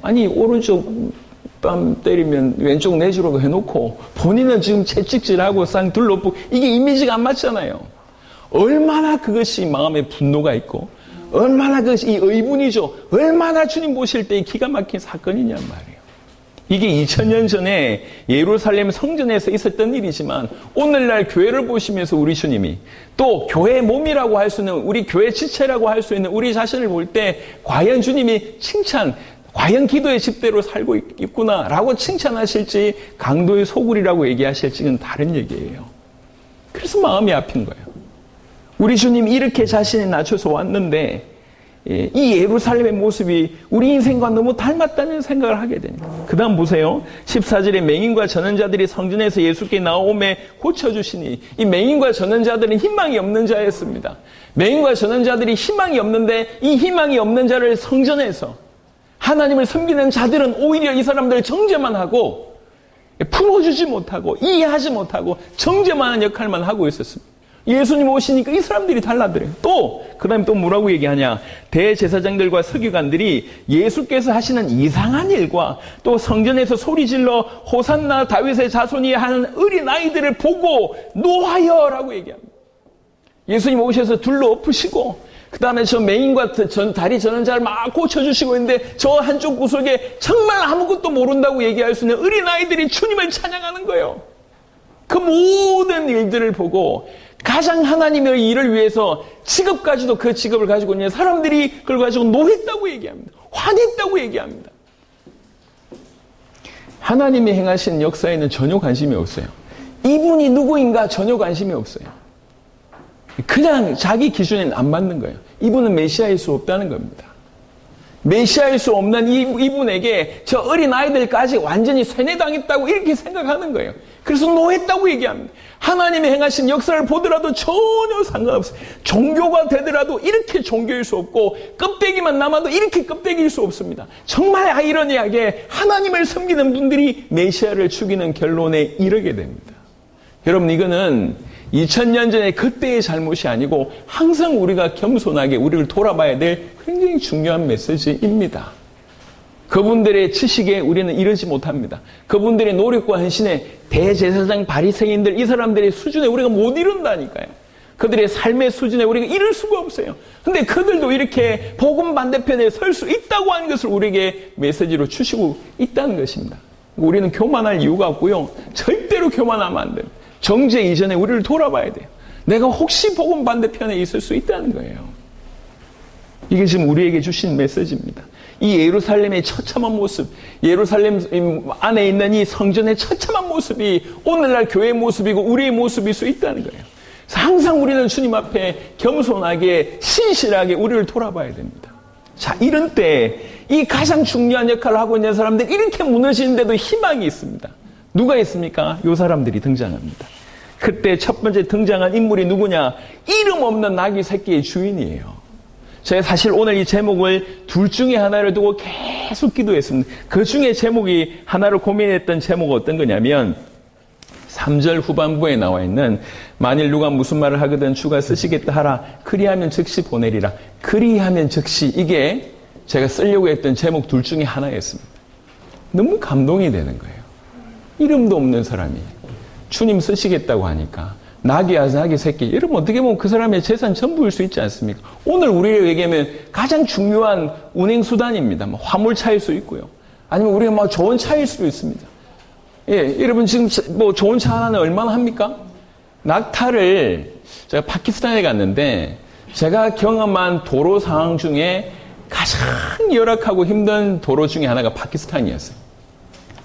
A: 아니 오른쪽 뺨 때리면 왼쪽 내주라고 해놓고 본인은 지금 채찍질하고 쌍 둘러보고 이게 이미지가 안 맞잖아요. 얼마나 그것이 마음에 분노가 있고 얼마나 그것이 이 의분이죠. 얼마나 주님 보실 때 기가 막힌 사건이냔 말이에요. 이게 2000년 전에 예루살렘 성전에서 있었던 일이지만 오늘날 교회를 보시면서 우리 주님이 또 교회의 몸이라고 할 수 있는 우리 교회 지체라고 할 수 있는 우리 자신을 볼 때 과연 주님이 과연 기도의 집대로 살고 있구나라고 칭찬하실지 강도의 소굴이라고 얘기하실지는 다른 얘기예요. 그래서 마음이 아픈 거예요. 우리 주님이 이렇게 자신을 낮춰서 왔는데 이 예루살렘의 모습이 우리 인생과 너무 닮았다는 생각을 하게 됩니다. 그 다음 보세요. 14절에 맹인과 전원자들이 성전에서 예수께 나오매 고쳐주시니 이 맹인과 전원자들은 희망이 없는 자였습니다. 맹인과 전원자들이 희망이 없는데 이 희망이 없는 자를 성전에서 하나님을 섬기는 자들은 오히려 이 사람들을 정죄만 하고 품어주지 못하고 이해하지 못하고 정죄만 하는 역할만 하고 있었습니다. 예수님 오시니까 이 사람들이 달라들어요. 그 다음에 또 뭐라고 얘기하냐. 대제사장들과 서기관들이 예수께서 하시는 이상한 일과 또 성전에서 소리질러 호산나 다윗의 자손이 하는 어린아이들을 보고 노하여라고 얘기합니다. 예수님 오셔서 둘러 엎으시고 그 다음에 저 맹인과 다리 저는 자를 막 고쳐주시고 있는데 저 한쪽 구석에 정말 아무것도 모른다고 얘기할 수 있는 어린아이들이 주님을 찬양하는 거예요. 그 모든 일들을 보고 가장 하나님의 일을 위해서 직업까지도 그 직업을 가지고 있는 사람들이 그걸 가지고 노했다고 얘기합니다. 화냈다고 얘기합니다. 하나님이 행하신 역사에는 전혀 관심이 없어요. 이분이 누구인가 전혀 관심이 없어요. 그냥 자기 기준에는 안 맞는 거예요. 이분은 메시아일 수 없다는 겁니다. 메시아일 수 없는 이분에게 저 어린아이들까지 완전히 세뇌당했다고 이렇게 생각하는 거예요. 그래서 노했다고 얘기합니다. 하나님이 행하신 역사를 보더라도 전혀 상관없어요. 종교가 되더라도 이렇게 종교일 수 없고 껍데기만 남아도 이렇게 껍데기일 수 없습니다. 정말 아이러니하게 하나님을 섬기는 분들이 메시아를 죽이는 결론에 이르게 됩니다. 여러분 이거는 2000년 전에 그때의 잘못이 아니고 항상 우리가 겸손하게 우리를 돌아봐야 될 굉장히 중요한 메시지입니다. 그분들의 지식에 우리는 이르지 못합니다. 그분들의 노력과 헌신에 대제사장 바리새인들 이 사람들의 수준에 우리가 못 이룬다니까요. 그들의 삶의 수준에 우리가 이룰 수가 없어요. 근데 그들도 이렇게 복음 반대편에 설 수 있다고 하는 것을 우리에게 메시지로 주시고 있다는 것입니다. 우리는 교만할 이유가 없고요. 절대로 교만하면 안 돼요. 정죄 이전에 우리를 돌아봐야 돼요. 내가 혹시 복음 반대편에 있을 수 있다는 거예요. 이게 지금 우리에게 주신 메시지입니다. 이 예루살렘의 처참한 모습, 예루살렘 안에 있는 이 성전의 처참한 모습이 오늘날 교회의 모습이고 우리의 모습일 수 있다는 거예요. 그래서 항상 우리는 주님 앞에 겸손하게 신실하게 우리를 돌아봐야 됩니다. 자, 이런 때 이 가장 중요한 역할을 하고 있는 사람들이 이렇게 무너지는데도 희망이 있습니다. 누가 있습니까? 요 사람들이 등장합니다. 그때 첫 번째 등장한 인물이 누구냐? 이름 없는 나귀 새끼의 주인이에요. 제가 사실 오늘 이 제목을 둘 중에 하나를 두고 계속 기도했습니다. 그 중에 제목이 하나를 고민했던 제목은 어떤 거냐면 3절 후반부에 나와 있는 만일 누가 무슨 말을 하거든 주가 쓰시겠다 하라. 그리하면 즉시 보내리라. 그리하면 즉시 이게 제가 쓰려고 했던 제목 둘 중에 하나였습니다. 너무 감동이 되는 거예요. 이름도 없는 사람이 주님 쓰시겠다고 하니까 낙이야 낙이 새끼. 여러분 어떻게 보면 그 사람의 재산 전부일 수 있지 않습니까? 오늘 우리를 얘기하면 가장 중요한 운행수단입니다. 뭐 화물차일 수 있고요. 아니면 우리가 뭐 좋은 차일 수도 있습니다. 예, 여러분 지금 뭐 좋은 차 하나는 얼마나 합니까? 낙타를 제가 파키스탄에 갔는데 제가 경험한 도로 상황 중에 가장 열악하고 힘든 도로 중에 하나가 파키스탄이었어요.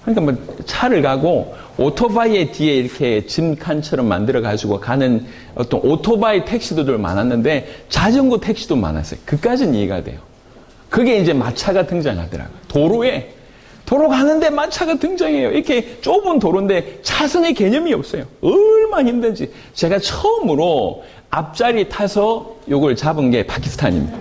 A: 그러니까 뭐 차를 가고 오토바이의 뒤에 이렇게 짐칸처럼 만들어가지고 가는 어떤 오토바이 택시도들 많았는데 자전거 택시도 많았어요. 그까지는 이해가 돼요. 그게 이제 마차가 등장하더라고요. 도로 가는데 마차가 등장해요. 이렇게 좁은 도로인데 차선의 개념이 없어요. 얼마나 힘든지. 제가 처음으로 앞자리 타서 요걸 잡은 게 파키스탄입니다.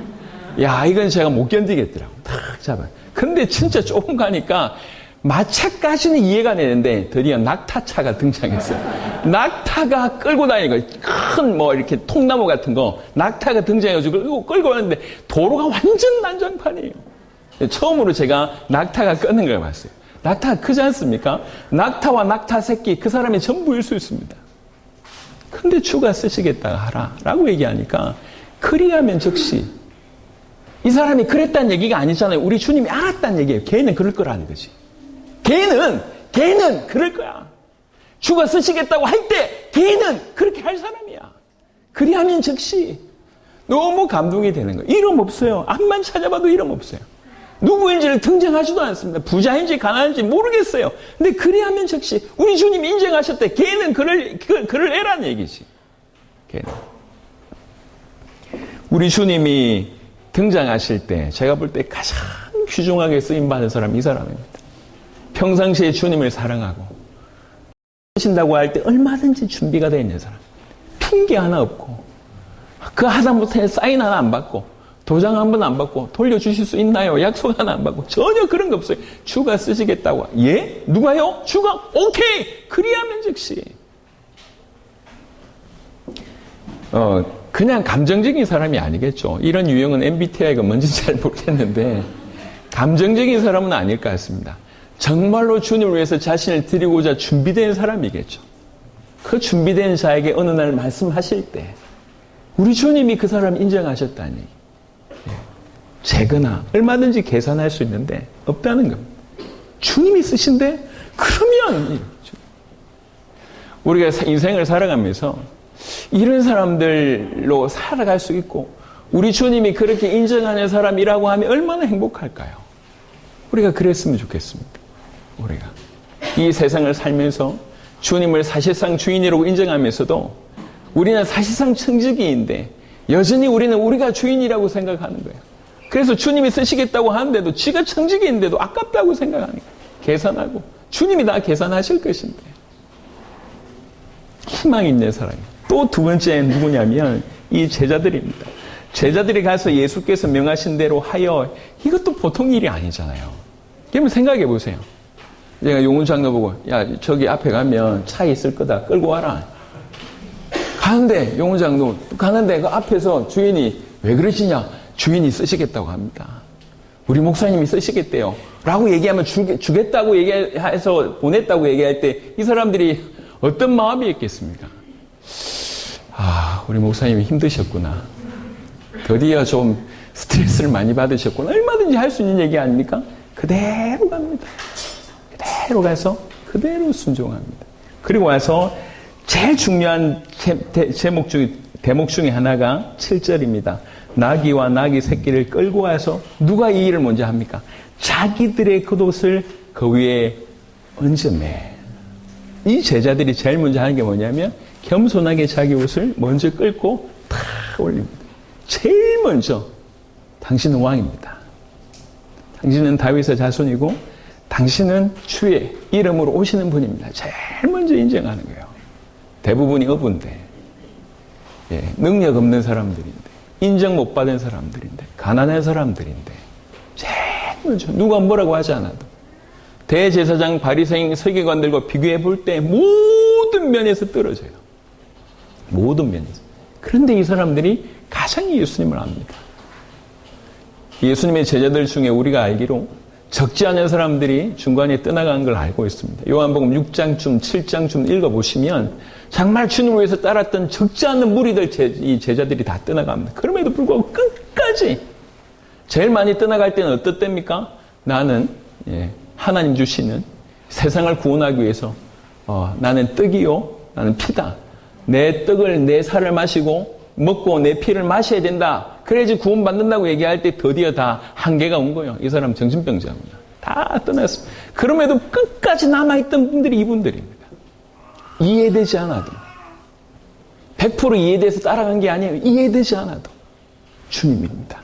A: 야, 이건 제가 못 견디겠더라고요. 탁 잡아요. 근데 진짜 조금 가니까 마차까지는 이해가 되는데 드디어 낙타차가 등장했어요. 낙타가 끌고 다니고 큰 뭐 이렇게 통나무 같은 거 낙타가 등장해가지고 끌고 가는데 도로가 완전 난장판이에요. 처음으로 제가 낙타가 끄는 걸 봤어요. 낙타가 크지 않습니까? 낙타와 낙타 새끼 그 사람이 전부일 수 있습니다. 근데 주가 쓰시겠다 하라 라고 얘기하니까 그리하면 즉시 이 사람이 그랬다는 얘기가 아니잖아요. 우리 주님이 알았다는 얘기예요. 걔는 그럴 거라는 거지. 걔는 그럴 거야. 주가 쓰시겠다고 할 때 걔는 그렇게 할 사람이야. 그리하면 즉시 너무 감동이 되는 거예요. 이름 없어요. 앞만 찾아봐도 이름 없어요. 누구인지를 등장하지도 않습니다. 부자인지 가난한지 모르겠어요. 근데 그리하면 즉시 우리 주님 인정하셨대. 걔는 그럴 애라는 얘기지. 걔는. 우리 주님이 등장하실 때 제가 볼 때 가장 귀중하게 쓰임받은 사람이 이 사람입니다. 평상시에 주님을 사랑하고 하신다고 할 때 얼마든지 준비가 되어 있는 사람. 핑계 하나 없고 그 하다못해 사인 하나 안 받고 도장 한 번 안 받고 돌려주실 수 있나요? 약속 하나 안 받고 전혀 그런 거 없어요. 주가 쓰시겠다고. 예? 누가요? 주가? 오케이! 그리하면 즉시. 그냥 감정적인 사람이 아니겠죠. 이런 유형은 MBTI가 뭔지 잘 모르겠는데 감정적인 사람은 아닐 것 같습니다. 정말로 주님을 위해서 자신을 드리고자 준비된 사람이겠죠. 그 준비된 자에게 어느 날 말씀하실 때 우리 주님이 그 사람을 인정하셨다니 재거나 얼마든지 계산할 수 있는데 없다는 겁니다. 주님이 쓰신데 그러면 우리가 인생을 살아가면서 이런 사람들로 살아갈 수 있고 우리 주님이 그렇게 인정하는 사람이라고 하면 얼마나 행복할까요? 우리가 그랬으면 좋겠습니다. 우리가 이 세상을 살면서 주님을 사실상 주인이라고 인정하면서도 우리는 사실상 청지기인데 여전히 우리는 우리가 주인이라고 생각하는 거예요. 그래서 주님이 쓰시겠다고 하는데도 지가 청지기인데도 아깝다고 생각하는 거예요. 계산하고 주님이 다 계산하실 것인데 희망 있는 사람이에요. 또 두 번째는 누구냐면 이 제자들입니다. 제자들이 가서 예수께서 명하신 대로 하여 이것도 보통 일이 아니잖아요. 그러면 생각해 보세요. 제가 용훈 장로 보고 야 저기 앞에 가면 차 있을 거다 끌고 와라. 가는데 용훈 장로 가는데 그 앞에서 주인이 왜 그러시냐? 주인이 쓰시겠다고 합니다. 우리 목사님이 쓰시겠대요. 라고 얘기하면 주겠다고 얘기해서 보냈다고 얘기할 때 이 사람들이 어떤 마음이 있겠습니까? 아, 우리 목사님이 힘드셨구나. 드디어 좀 스트레스를 많이 받으셨구나. 얼마든지 할 수 있는 얘기 아닙니까? 그대로 갑니다. 그대로 가서 그대로 순종합니다. 그리고 와서 제일 중요한 대목 중에 하나가 7절입니다. 나귀와 나귀 새끼를 끌고 와서 누가 이 일을 먼저 합니까? 자기들의 겉옷을 그 위에 얹으매. 이 제자들이 제일 먼저 하는 게 뭐냐면 겸손하게 자기 옷을 먼저 끌고 탁 올립니다. 제일 먼저 당신은 왕입니다. 당신은 다윗의 자손이고 당신은 주의 이름으로 오시는 분입니다. 제일 먼저 인정하는 거예요. 대부분이 어부인데 능력 없는 사람들인데 인정 못 받은 사람들인데 가난한 사람들인데 제일 먼저 누가 뭐라고 하지 않아도 대제사장 바리새인 서기관들과 비교해 볼 때 모든 면에서 떨어져요. 모든 면에서. 그런데 이 사람들이 가장 예수님을 압니다. 예수님의 제자들 중에 우리가 알기로 적지 않은 사람들이 중간에 떠나간 걸 알고 있습니다. 요한복음 6장쯤 7장쯤 읽어보시면 정말 주님을 위해서 따랐던 적지 않은 무리들 이 제자들이 다 떠나갑니다. 그럼에도 불구하고 끝까지 제일 많이 떠나갈 때는 어떨 때입니까? 나는 하나님 주시는 세상을 구원하기 위해서 나는 떡이요 나는 피다. 내 떡을 내 살을 마시고 먹고 내 피를 마셔야 된다. 그래야지 구원받는다고 얘기할 때 드디어 다 한계가 온 거예요. 이 사람 정신병자입니다. 다 떠났습니다. 그럼에도 끝까지 남아있던 분들이 이분들입니다. 이해되지 않아도 100% 이해돼서 따라간 게 아니에요. 이해되지 않아도 주님입니다.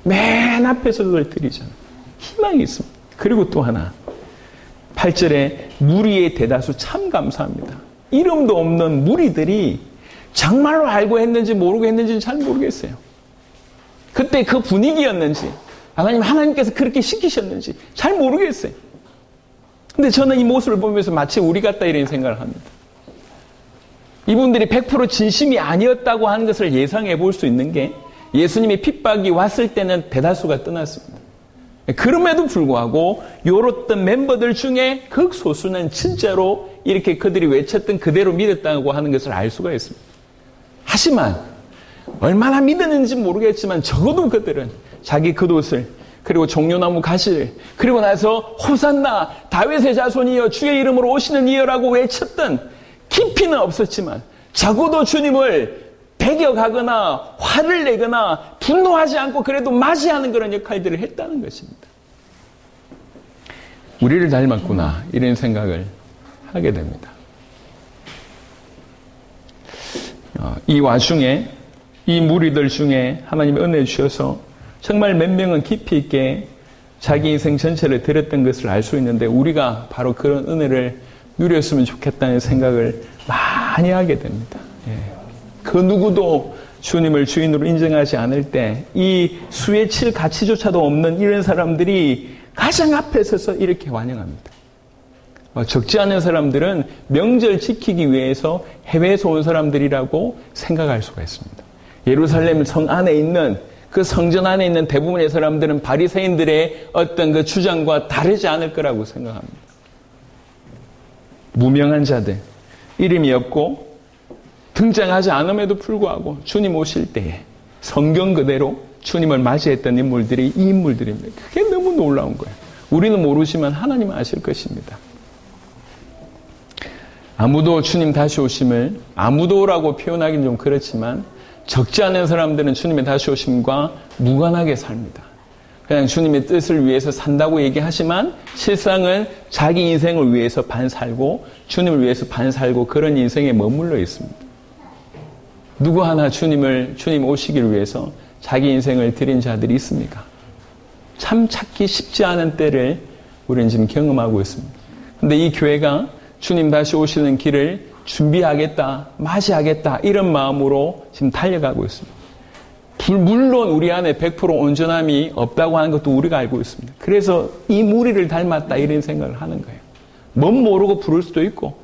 A: 맨 앞에서 그걸 드리잖아요. 희망이 있습니다. 그리고 또 하나 8절에 무리의 대다수 참 감사합니다. 이름도 없는 무리들이 정말로 알고 했는지 모르고 했는지는 잘 모르겠어요. 그때 그 분위기였는지 하나님께서 그렇게 시키셨는지 잘 모르겠어요. 근데 저는 이 모습을 보면서 마치 우리 같다 이런 생각을 합니다. 이분들이 100% 진심이 아니었다고 하는 것을 예상해 볼 수 있는 게 예수님의 핍박이 왔을 때는 대다수가 떠났습니다. 그럼에도 불구하고 요렇던 멤버들 중에 극소수는 진짜로 이렇게 그들이 외쳤던 그대로 믿었다고 하는 것을 알 수가 있습니다. 하지만 얼마나 믿었는지 모르겠지만 적어도 그들은 자기 겉옷을 그리고 종려나무 가시를 그리고 나서 호산나 다윗의 자손이여 주의 이름으로 오시는 이여라고 외쳤던 깊이는 없었지만 적어도 주님을 배격하거나 화를 내거나 분노하지 않고 그래도 맞이하는 그런 역할들을 했다는 것입니다. 우리를 닮았구나 이런 생각을 하게 됩니다. 이 와중에 이 무리들 중에 하나님이 은혜 주셔서 정말 몇 명은 깊이 있게 자기 인생 전체를 드렸던 것을 알 수 있는데 우리가 바로 그런 은혜를 누렸으면 좋겠다는 생각을 많이 하게 됩니다. 그 누구도 주님을 주인으로 인정하지 않을 때 이 수에 칠 가치조차도 없는 이런 사람들이 가장 앞에 서서 이렇게 환영합니다. 적지 않은 사람들은 명절 지키기 위해서 해외에서 온 사람들이라고 생각할 수가 있습니다. 예루살렘 성 안에 있는 그 성전 안에 있는 대부분의 사람들은 바리새인들의 어떤 그 주장과 다르지 않을 거라고 생각합니다. 무명한 자들, 이름이 없고 등장하지 않음에도 불구하고 주님 오실 때에 성경 그대로 주님을 맞이했던 인물들이 이 인물들입니다. 그게 너무 놀라운 거예요. 우리는 모르지만 하나님은 아실 것입니다. 아무도 주님 다시 오심을 아무도라고 표현하기는 좀 그렇지만 적지 않은 사람들은 주님의 다시 오심과 무관하게 삽니다. 그냥 주님의 뜻을 위해서 산다고 얘기하지만 실상은 자기 인생을 위해서 반 살고 주님을 위해서 반 살고 그런 인생에 머물러 있습니다. 누구 하나 주님 오시기를 위해서 자기 인생을 드린 자들이 있습니까? 참 찾기 쉽지 않은 때를 우리는 지금 경험하고 있습니다. 그런데 이 교회가 주님 다시 오시는 길을 준비하겠다, 맞이하겠다 이런 마음으로 지금 달려가고 있습니다. 물론 우리 안에 100% 온전함이 없다고 하는 것도 우리가 알고 있습니다. 그래서 이 무리를 닮았다 이런 생각을 하는 거예요. 뭔 모르고 부를 수도 있고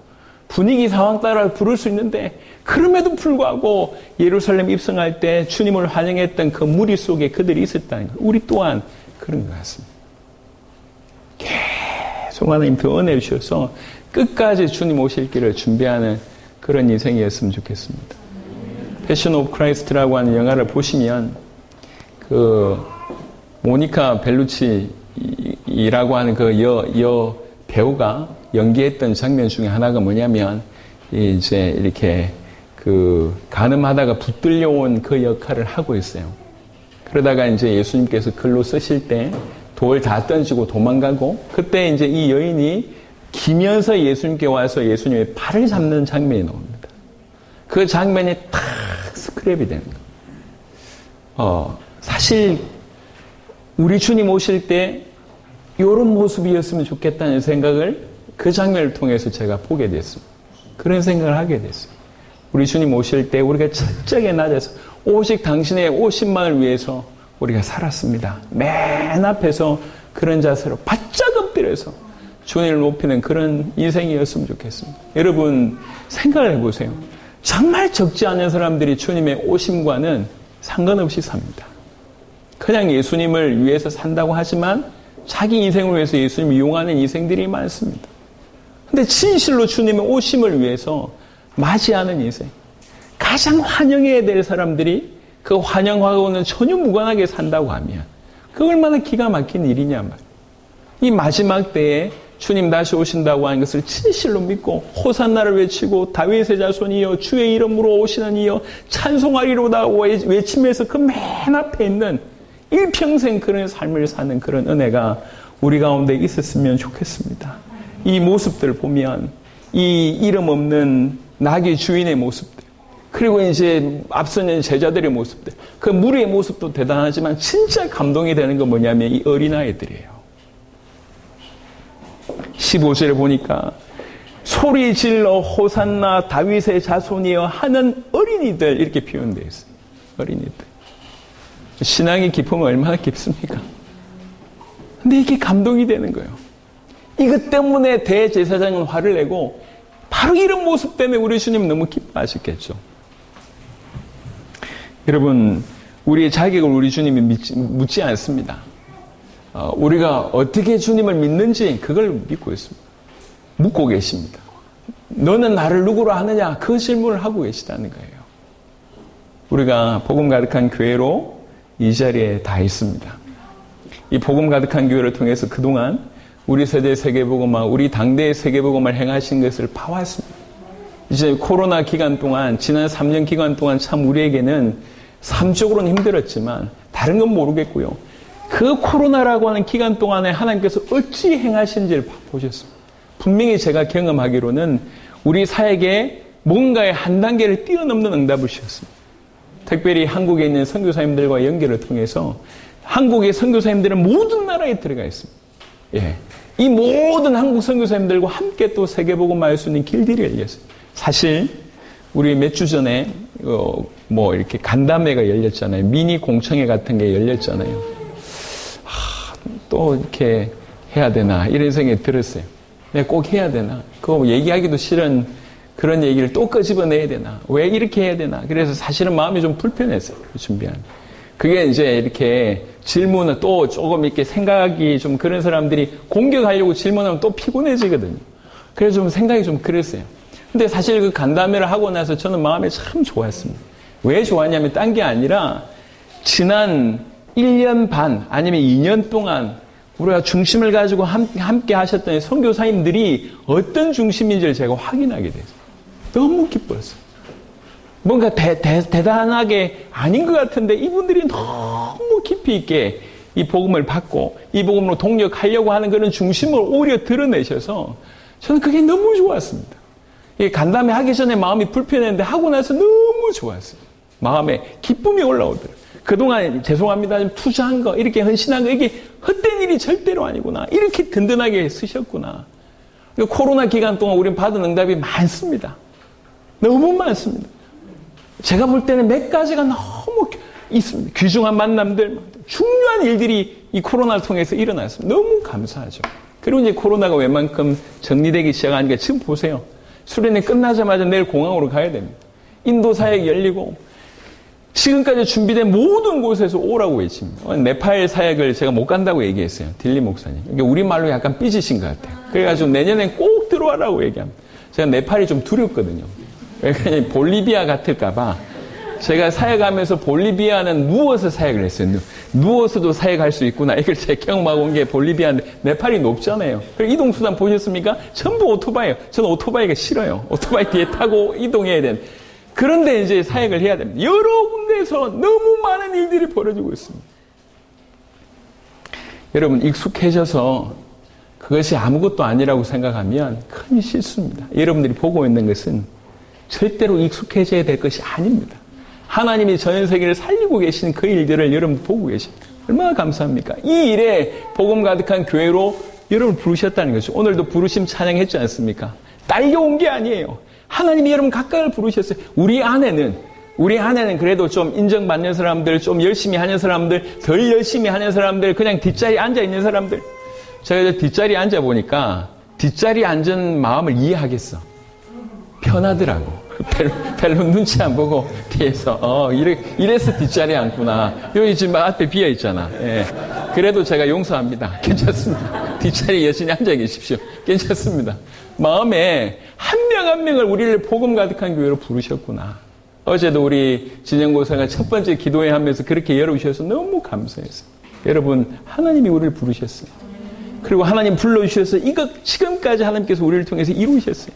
A: 분위기 상황 따라 부를 수 있는데 그럼에도 불구하고 예루살렘 입성할 때 주님을 환영했던 그 무리 속에 그들이 있었다는 거예요. 우리 또한 그런 것 같습니다. 계속 하나님 더 은혜 주셔서 끝까지 주님 오실 길을 준비하는 그런 인생이었으면 좋겠습니다. 패션 오브 크라이스트라고 하는 영화를 보시면 그 모니카 벨루치라고 하는 그 여 배우가 연기했던 장면 중에 하나가 뭐냐면 이제 이렇게 그 간음하다가 붙들려온 그 역할을 하고 있어요. 그러다가 이제 예수님께서 글로 쓰실 때 돌 다 던지고 도망가고 그때 이제 이 여인이 기면서 예수님께 와서 예수님의 팔을 잡는 장면이 나옵니다. 그 장면이 탁 스크랩이 되는 거예요. 사실 우리 주님 오실 때 이런 모습이었으면 좋겠다는 생각을 그 장면을 통해서 제가 보게 됐습니다. 그런 생각을 하게 됐어요. 우리 주님 오실 때 우리가 철저하게 낮아서 오직 당신의 오심만을 위해서 우리가 살았습니다. 맨 앞에서 그런 자세로 바짝 엎드려서 주님을 높이는 그런 인생이었으면 좋겠습니다. 여러분 생각을 해보세요. 정말 적지 않은 사람들이 주님의 오심과는 상관없이 삽니다. 그냥 예수님을 위해서 산다고 하지만 자기 인생을 위해서 예수님을 이용하는 인생들이 많습니다. 근데 진실로 주님의 오심을 위해서 맞이하는 인생, 가장 환영해야 될 사람들이 그 환영하고는 전혀 무관하게 산다고 하면 그 얼마나 기가 막힌 일이냐 말이에요. 이 마지막 때에 주님 다시 오신다고 하는 것을 진실로 믿고 호산나를 외치고 다윗의 자손이여 주의 이름으로 오시는 이여 찬송하리로다 외치면서 그 맨 앞에 있는 일평생 그런 삶을 사는 그런 은혜가 우리 가운데 있었으면 좋겠습니다. 이 모습들 보면 이 이름 없는 나귀 주인의 모습들, 그리고 이제 앞서는 제자들의 모습들, 그 무리의 모습도 대단하지만 진짜 감동이 되는 건 뭐냐면 이 어린아이들이에요. 15절에 보니까 소리 질러 호산나 다윗의 자손이여 하는 어린이들, 이렇게 표현되어 있어요. 어린이들. 신앙의 기쁨은 얼마나 깊습니까? 근데 이게 감동이 되는 거예요. 이것 때문에 대제사장은 화를 내고 바로 이런 모습 때문에 우리 주님 너무 기뻐하셨겠죠. 여러분, 우리의 자격을 우리 주님이 묻지 않습니다. 우리가 어떻게 주님을 믿는지 그걸 믿고 있습니다. 묻고 계십니다. 너는 나를 누구로 하느냐? 그 질문을 하고 계시다는 거예요. 우리가 복음 가득한 교회로 이 자리에 다 있습니다. 이 복음 가득한 교회를 통해서 그동안 우리 세대 세계복음화, 우리 당대의 세계복음을 행하신 것을 봐왔습니다. 이제 코로나 기간 동안, 지난 3년 기간 동안 참 우리에게는 삶적으로는 힘들었지만 다른 건 모르겠고요. 그 코로나라고 하는 기간 동안에 하나님께서 어찌 행하신지를 보셨습니다. 분명히 제가 경험하기로는 우리 사역에 뭔가의 한 단계를 뛰어넘는 응답을 주셨습니다. 특별히 한국에 있는 선교사님들과 연결을 통해서 한국의 선교사님들은 모든 나라에 들어가 있습니다. 예. 이 모든 한국 선교사님들과 함께 또 세계복음화할 수 있는 길들이 열렸어요. 사실 우리 몇 주 전에 이렇게 간담회가 열렸잖아요. 미니 공청회 같은 게 열렸잖아요. 또 이렇게 해야 되나 이런 생각이 들었어요. 내가 꼭 해야 되나? 그거 얘기하기도 싫은 그런 얘기를 또 끄집어내야 되나? 왜 이렇게 해야 되나? 그래서 사실은 마음이 좀 불편했어요. 준비하는. 그게 이제 이렇게 질문을 또 조금 이렇게 생각이 좀 그런 사람들이 공격하려고 질문하면 또 피곤해지거든요. 그래서 좀 생각이 좀 그랬어요. 근데 사실 그 간담회를 하고 나서 저는 마음이 참 좋았습니다. 왜 좋았냐면 딴 게 아니라 지난 1년 반 아니면 2년 동안 우리가 중심을 가지고 함께 하셨던 선교사님들이 어떤 중심인지를 제가 확인하게 됐어요. 너무 기뻤어요. 뭔가 대단하게 아닌 것 같은데 이분들이 너무 깊이 있게 이 복음을 받고 이 복음으로 동력하려고 하는 그런 중심을 오히려 드러내셔서 저는 그게 너무 좋았습니다. 간담회 하기 전에 마음이 불편했는데 하고 나서 너무 좋았어요. 마음에 기쁨이 올라오더라고요. 그동안 죄송합니다. 투자한 거, 이렇게 헌신한 거, 이게 헛된 일이 절대로 아니구나. 이렇게 든든하게 쓰셨구나. 코로나 기간 동안 우리는 받은 응답이 많습니다. 너무 많습니다. 제가 볼 때는 몇 가지가 너무 있습니다. 귀중한 만남들, 중요한 일들이 이 코로나를 통해서 일어났습니다. 너무 감사하죠. 그리고 이제 코로나가 웬만큼 정리되기 시작하니까 지금 보세요. 수련회 끝나자마자 내일 공항으로 가야 됩니다. 인도 사역 열리고 지금까지 준비된 모든 곳에서 오라고 외칩니다. 네팔 사역을 제가 못 간다고 얘기했어요. 딜리 목사님. 이게 우리말로 약간 삐지신 것 같아요. 그래가지고 내년엔 꼭 들어와라고 얘기합니다. 제가 네팔이 좀 두렵거든요. 왜냐면 볼리비아 같을까봐 제가 사역하면서 볼리비아는 누워서 사역을 했어요. 누워서도 사역할 수 있구나. 이걸 제가 경험하고 온 게 볼리비아인데 네팔이 높잖아요. 그리고 이동수단 보셨습니까? 전부 오토바이예요. 저는 오토바이가 싫어요. 오토바이 뒤에 타고 이동해야 되는. 그런데 이제 사역을 해야 됩니다. 여러 군데에서 너무 많은 일들이 벌어지고 있습니다. 여러분, 익숙해져서 그것이 아무것도 아니라고 생각하면 큰 실수입니다. 여러분들이 보고 있는 것은 절대로 익숙해져야 될 것이 아닙니다. 하나님이 전 세계를 살리고 계신 그 일들을 여러분 보고 계십니다. 얼마나 감사합니까? 이 일에 복음 가득한 교회로 여러분 부르셨다는 거죠. 오늘도 부르심 찬양했지 않습니까? 딸려온 게 아니에요. 하나님이 여러분 각각을 부르셨어요. 우리 안에는 그래도 좀 인정받는 사람들, 좀 열심히 하는 사람들, 덜 열심히 하는 사람들, 그냥 뒷자리에 앉아있는 사람들. 제가 이제 뒷자리에 앉아보니까 뒷자리에 앉은 마음을 이해하겠어. 편하더라고. 별로 눈치 안 보고 뒤에서 이래서 뒷자리에 앉구나. 여기 지금 앞에 비어있잖아. 예. 그래도 제가 용서합니다. 괜찮습니다. 뒷자리에 여전히 앉아 계십시오. 괜찮습니다. 마음에 한 명 한 명을 우리를 복음 가득한 교회로 부르셨구나. 어제도 우리 진영고사가 첫 번째 기도회 하면서 그렇게 열어주셔서 너무 감사했어요. 여러분, 하나님이 우리를 부르셨어요. 그리고 하나님 불러주셔서 이것 지금까지 하나님께서 우리를 통해서 이루셨어요.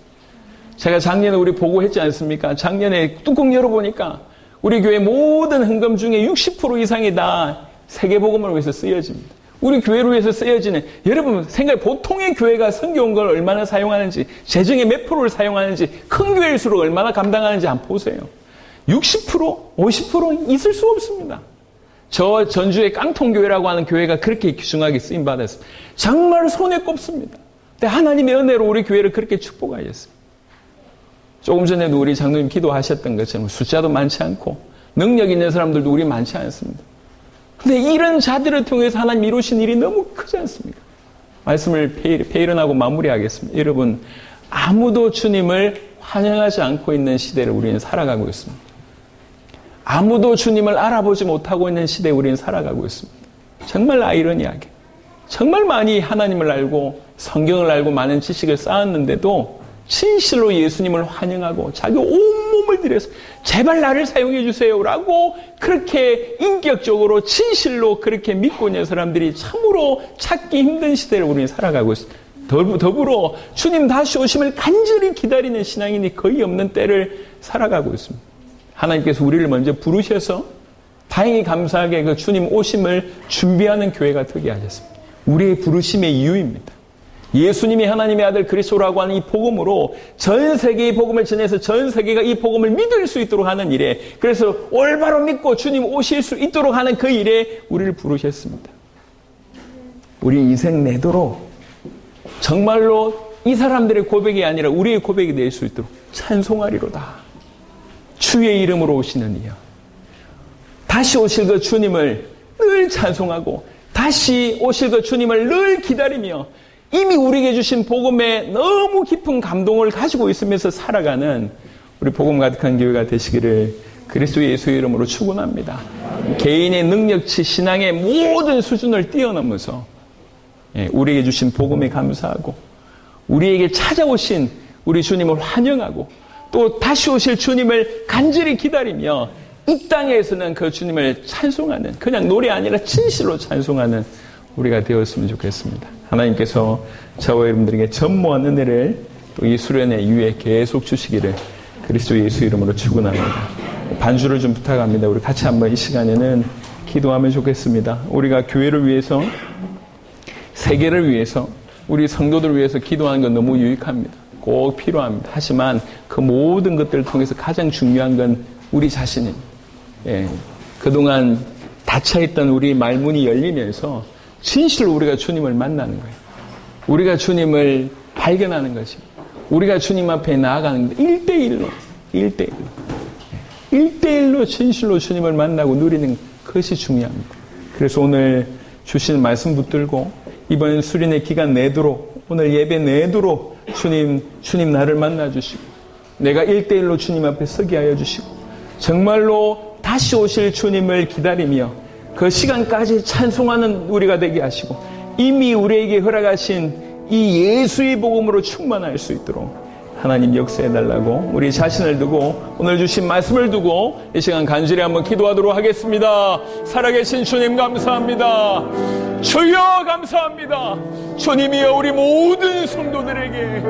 A: 제가 작년에 우리 보고했지 않습니까? 작년에 뚜껑 열어보니까 우리 교회 모든 헌금 중에 60% 이상이 다 세계복음을 위해서 쓰여집니다. 우리 교회를 위해서 쓰여지는, 여러분 보통의 교회가 성경을 얼마나 사용하는지, 재정의 몇 프로를 사용하는지, 큰 교회일수록 얼마나 감당하는지 한번 보세요. 60%, 50% 있을 수 없습니다. 저 전주의 깡통교회라고 하는 교회가 그렇게 귀중하게 쓰임받았습니다. 정말 손에 꼽습니다. 근데 하나님의 은혜로 우리 교회를 그렇게 축복하셨습니다. 조금 전에도 우리 장로님 기도하셨던 것처럼 숫자도 많지 않고 능력 있는 사람들도 우리 많지 않습니다. 근데 이런 자들을 통해서 하나님 이루신 일이 너무 크지 않습니까? 말씀을 페이런하고 마무리하겠습니다. 여러분, 아무도 주님을 환영하지 않고 있는 시대를 우리는 살아가고 있습니다. 아무도 주님을 알아보지 못하고 있는 시대에 우리는 살아가고 있습니다. 정말 아이러니하게. 정말 많이 하나님을 알고 성경을 알고 많은 지식을 쌓았는데도 진실로 예수님을 환영하고 자기 온몸을 들여서 제발 나를 사용해 주세요라고 그렇게 인격적으로 진실로 그렇게 믿고 있는 사람들이 참으로 찾기 힘든 시대를 우리는 살아가고 있습니다. 더불어 주님 다시 오심을 간절히 기다리는 신앙인이 거의 없는 때를 살아가고 있습니다. 하나님께서 우리를 먼저 부르셔서 다행히 감사하게 그 주님 오심을 준비하는 교회가 되게 하셨습니다. 우리의 부르심의 이유입니다. 예수님이 하나님의 아들 그리스도라고 하는 이 복음으로 전 세계의 복음을 전해서 전 세계가 이 복음을 믿을 수 있도록 하는 일에, 그래서 올바로 믿고 주님 오실 수 있도록 하는 그 일에 우리를 부르셨습니다. 우리 인생 내도록 정말로 이 사람들의 고백이 아니라 우리의 고백이 될 수 있도록 찬송하리로다. 주의 이름으로 오시는 이여. 다시 오실 그 주님을 늘 찬송하고 다시 오실 그 주님을 늘 기다리며 이미 우리에게 주신 복음에 너무 깊은 감동을 가지고 있으면서 살아가는 우리 복음 가득한 교회가 되시기를 그리스도 예수의 이름으로 축원합니다. 개인의 능력치 신앙의 모든 수준을 뛰어넘어서 우리에게 주신 복음에 감사하고 우리에게 찾아오신 우리 주님을 환영하고 또 다시 오실 주님을 간절히 기다리며 이 땅에서는 그 주님을 찬송하는, 그냥 노래 아니라 진실로 찬송하는 우리가 되었으면 좋겠습니다. 하나님께서 저와 여러분들에게 전무한 은혜를 또 이 수련의 이후에 계속 주시기를 그리스도 예수 이름으로 축원합니다. 반주를 좀 부탁합니다. 우리 같이 한번 이 시간에는 기도하면 좋겠습니다. 우리가 교회를 위해서, 세계를 위해서, 우리 성도들을 위해서 기도하는 건 너무 유익합니다. 꼭 필요합니다. 하지만 그 모든 것들을 통해서 가장 중요한 건 우리 자신입니다. 그동안 닫혀있던 우리 말문이 열리면서 진실로 우리가 주님을 만나는 거예요. 우리가 주님을 발견하는 것입니다. 우리가 주님 앞에 나아가는 것, 1대1로 진실로 주님을 만나고 누리는 것이 중요합니다. 그래서 오늘 주시는 말씀 붙들고 이번 수련의 기간 내도록, 오늘 예배 내도록 주님 나를 만나주시고 내가 1대1로 주님 앞에 서게 하여 주시고 정말로 다시 오실 주님을 기다리며 그 시간까지 찬송하는 우리가 되게 하시고 이미 우리에게 허락하신 이 예수의 복음으로 충만할 수 있도록 하나님 역사해달라고 우리 자신을 두고 오늘 주신 말씀을 두고 이 시간 간절히 한번 기도하도록 하겠습니다. 살아계신 주님 감사합니다. 주여 감사합니다. 주님이여 우리 모든 성도들에게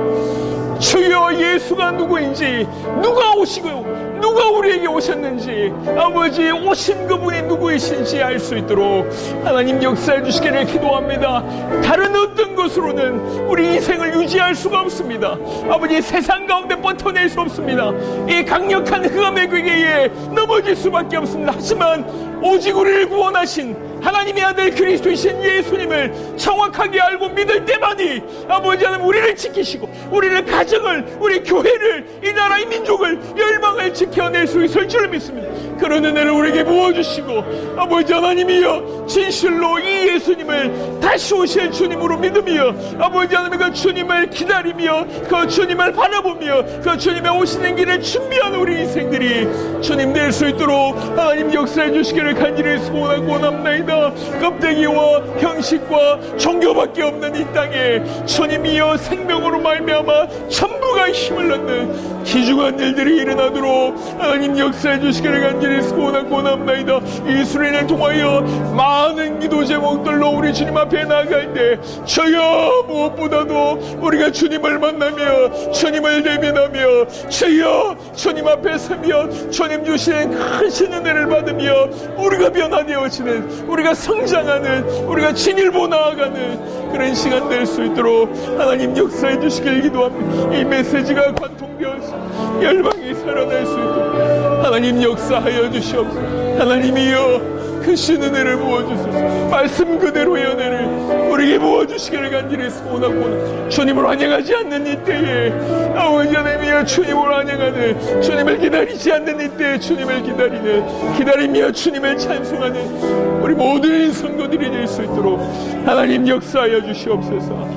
A: 주여 예수가 누구인지, 누가 오시고 누가 우리에게 오셨는지, 아버지 오신 그분이 누구이신지 알 수 있도록 하나님 역사해 주시기를 기도합니다. 다른 어떤 것으로는 우리 인생을 유지할 수가 없습니다. 아버지 세상 가운데 뻗어낼 수 없습니다. 이 강력한 흑암의 괴계에 넘어질 수밖에 없습니다. 하지만 오직 우리를 구원하신 하나님의 아들 그리스도이신 예수님을 정확하게 알고 믿을 때만이 아버지 하나님 우리를 지키시고 우리를 가정을, 우리 교회를, 이 나라의 민족을, 열방을 지켜낼 수 있을 줄 믿습니다.
B: 그런 은혜를 우리에게 부어주시고 아버지 하나님이여 진실로 이 예수님을 다시 오실 주님으로 믿으며 아버지 하나님 그 주님을 기다리며 그 주님을 바라보며 그 주님의 오시는 길을 준비하는 우리 인생들이 주님 될 수 있도록 하나님 역사해 주시기를 간절히 소원하고 원합나이다. 껍데기와 형식과 종교밖에 없는 이 땅에 주님이여 생명으로 말미암아 전부가 힘을 넣는 귀중한 일들이 일어나도록 하나님 역사해 주시기를 간절히 소원하고 원합나이다. 이 수련을 통하여 많은 기도 제목들로 우리 주님 앞에 나아갈 때 주여 무엇보다도 우리가 주님을 만나며 주님을 대면하며 주여 주님 앞에 서며 주님 주신 크신 은혜를 받으며 우리가 변화되어지는 우리가 성장하는 우리가 진일보 나아가는 그런 시간 될 수 있도록 하나님 역사해 주시길 기도합니다. 이 메시지가 관통되어서 열방이 살아날 수 있도록 하나님 역사하여 주시옵소서. 하나님이여 크신 은혜를 부어주소서. 말씀 그대로의 은혜를 우리에게 부어주시기를 간절히 소원하고 주님을 환영하지 않는 이때에 아버지 하나님이여 주님을 환영하는 주님을 기다리지 않는 이때에 주님을 기다리는 기다리며 주님을 찬송하는 우리 모든 성도들이 될 수 있도록 하나님 역사하여 주시옵소서.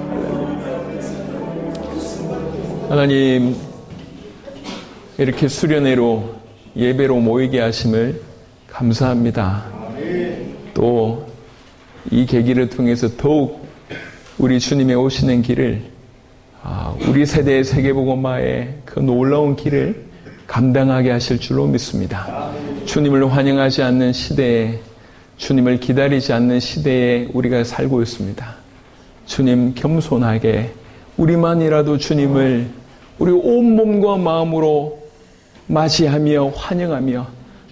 A: 하나님 이렇게 수련회로 예배로 모이게 하심을 감사합니다. 또 이 계기를 통해서 더욱 우리 주님의 오시는 길을 우리 세대의 세계복음화의 그 놀라운 길을 감당하게 하실 줄로 믿습니다. 주님을 환영하지 않는 시대에 주님을 기다리지 않는 시대에 우리가 살고 있습니다. 주님 겸손하게 우리만이라도 주님을 우리 온몸과 마음으로 맞이하며 환영하며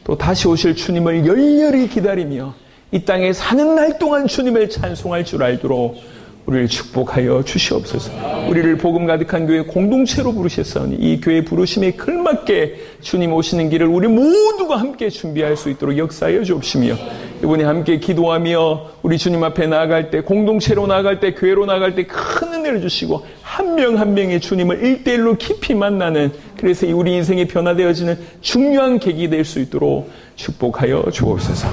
A: 또 다시 오실 주님을 열렬히 기다리며 이 땅에 사는 날 동안 주님을 찬송할 줄 알도록 우리를 축복하여 주시옵소서. 우리를 복음 가득한 교회 공동체로 부르셨사오니 이 교회 부르심에 걸맞게 주님 오시는 길을 우리 모두가 함께 준비할 수 있도록 역사하여 주옵시며 이번에 함께 기도하며 우리 주님 앞에 나아갈 때 공동체로 나아갈 때 교회로 나아갈 때 큰 은혜를 주시고 한 명 한 명의 주님을 1:1로 깊이 만나는 그래서 우리 인생이 변화되어지는 중요한 계기 될 수 있도록 축복하여 주옵소서.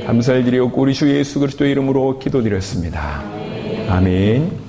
A: 감사를 드리옵고 우리 주 예수 그리스도의 이름으로 기도드렸습니다. 아멘.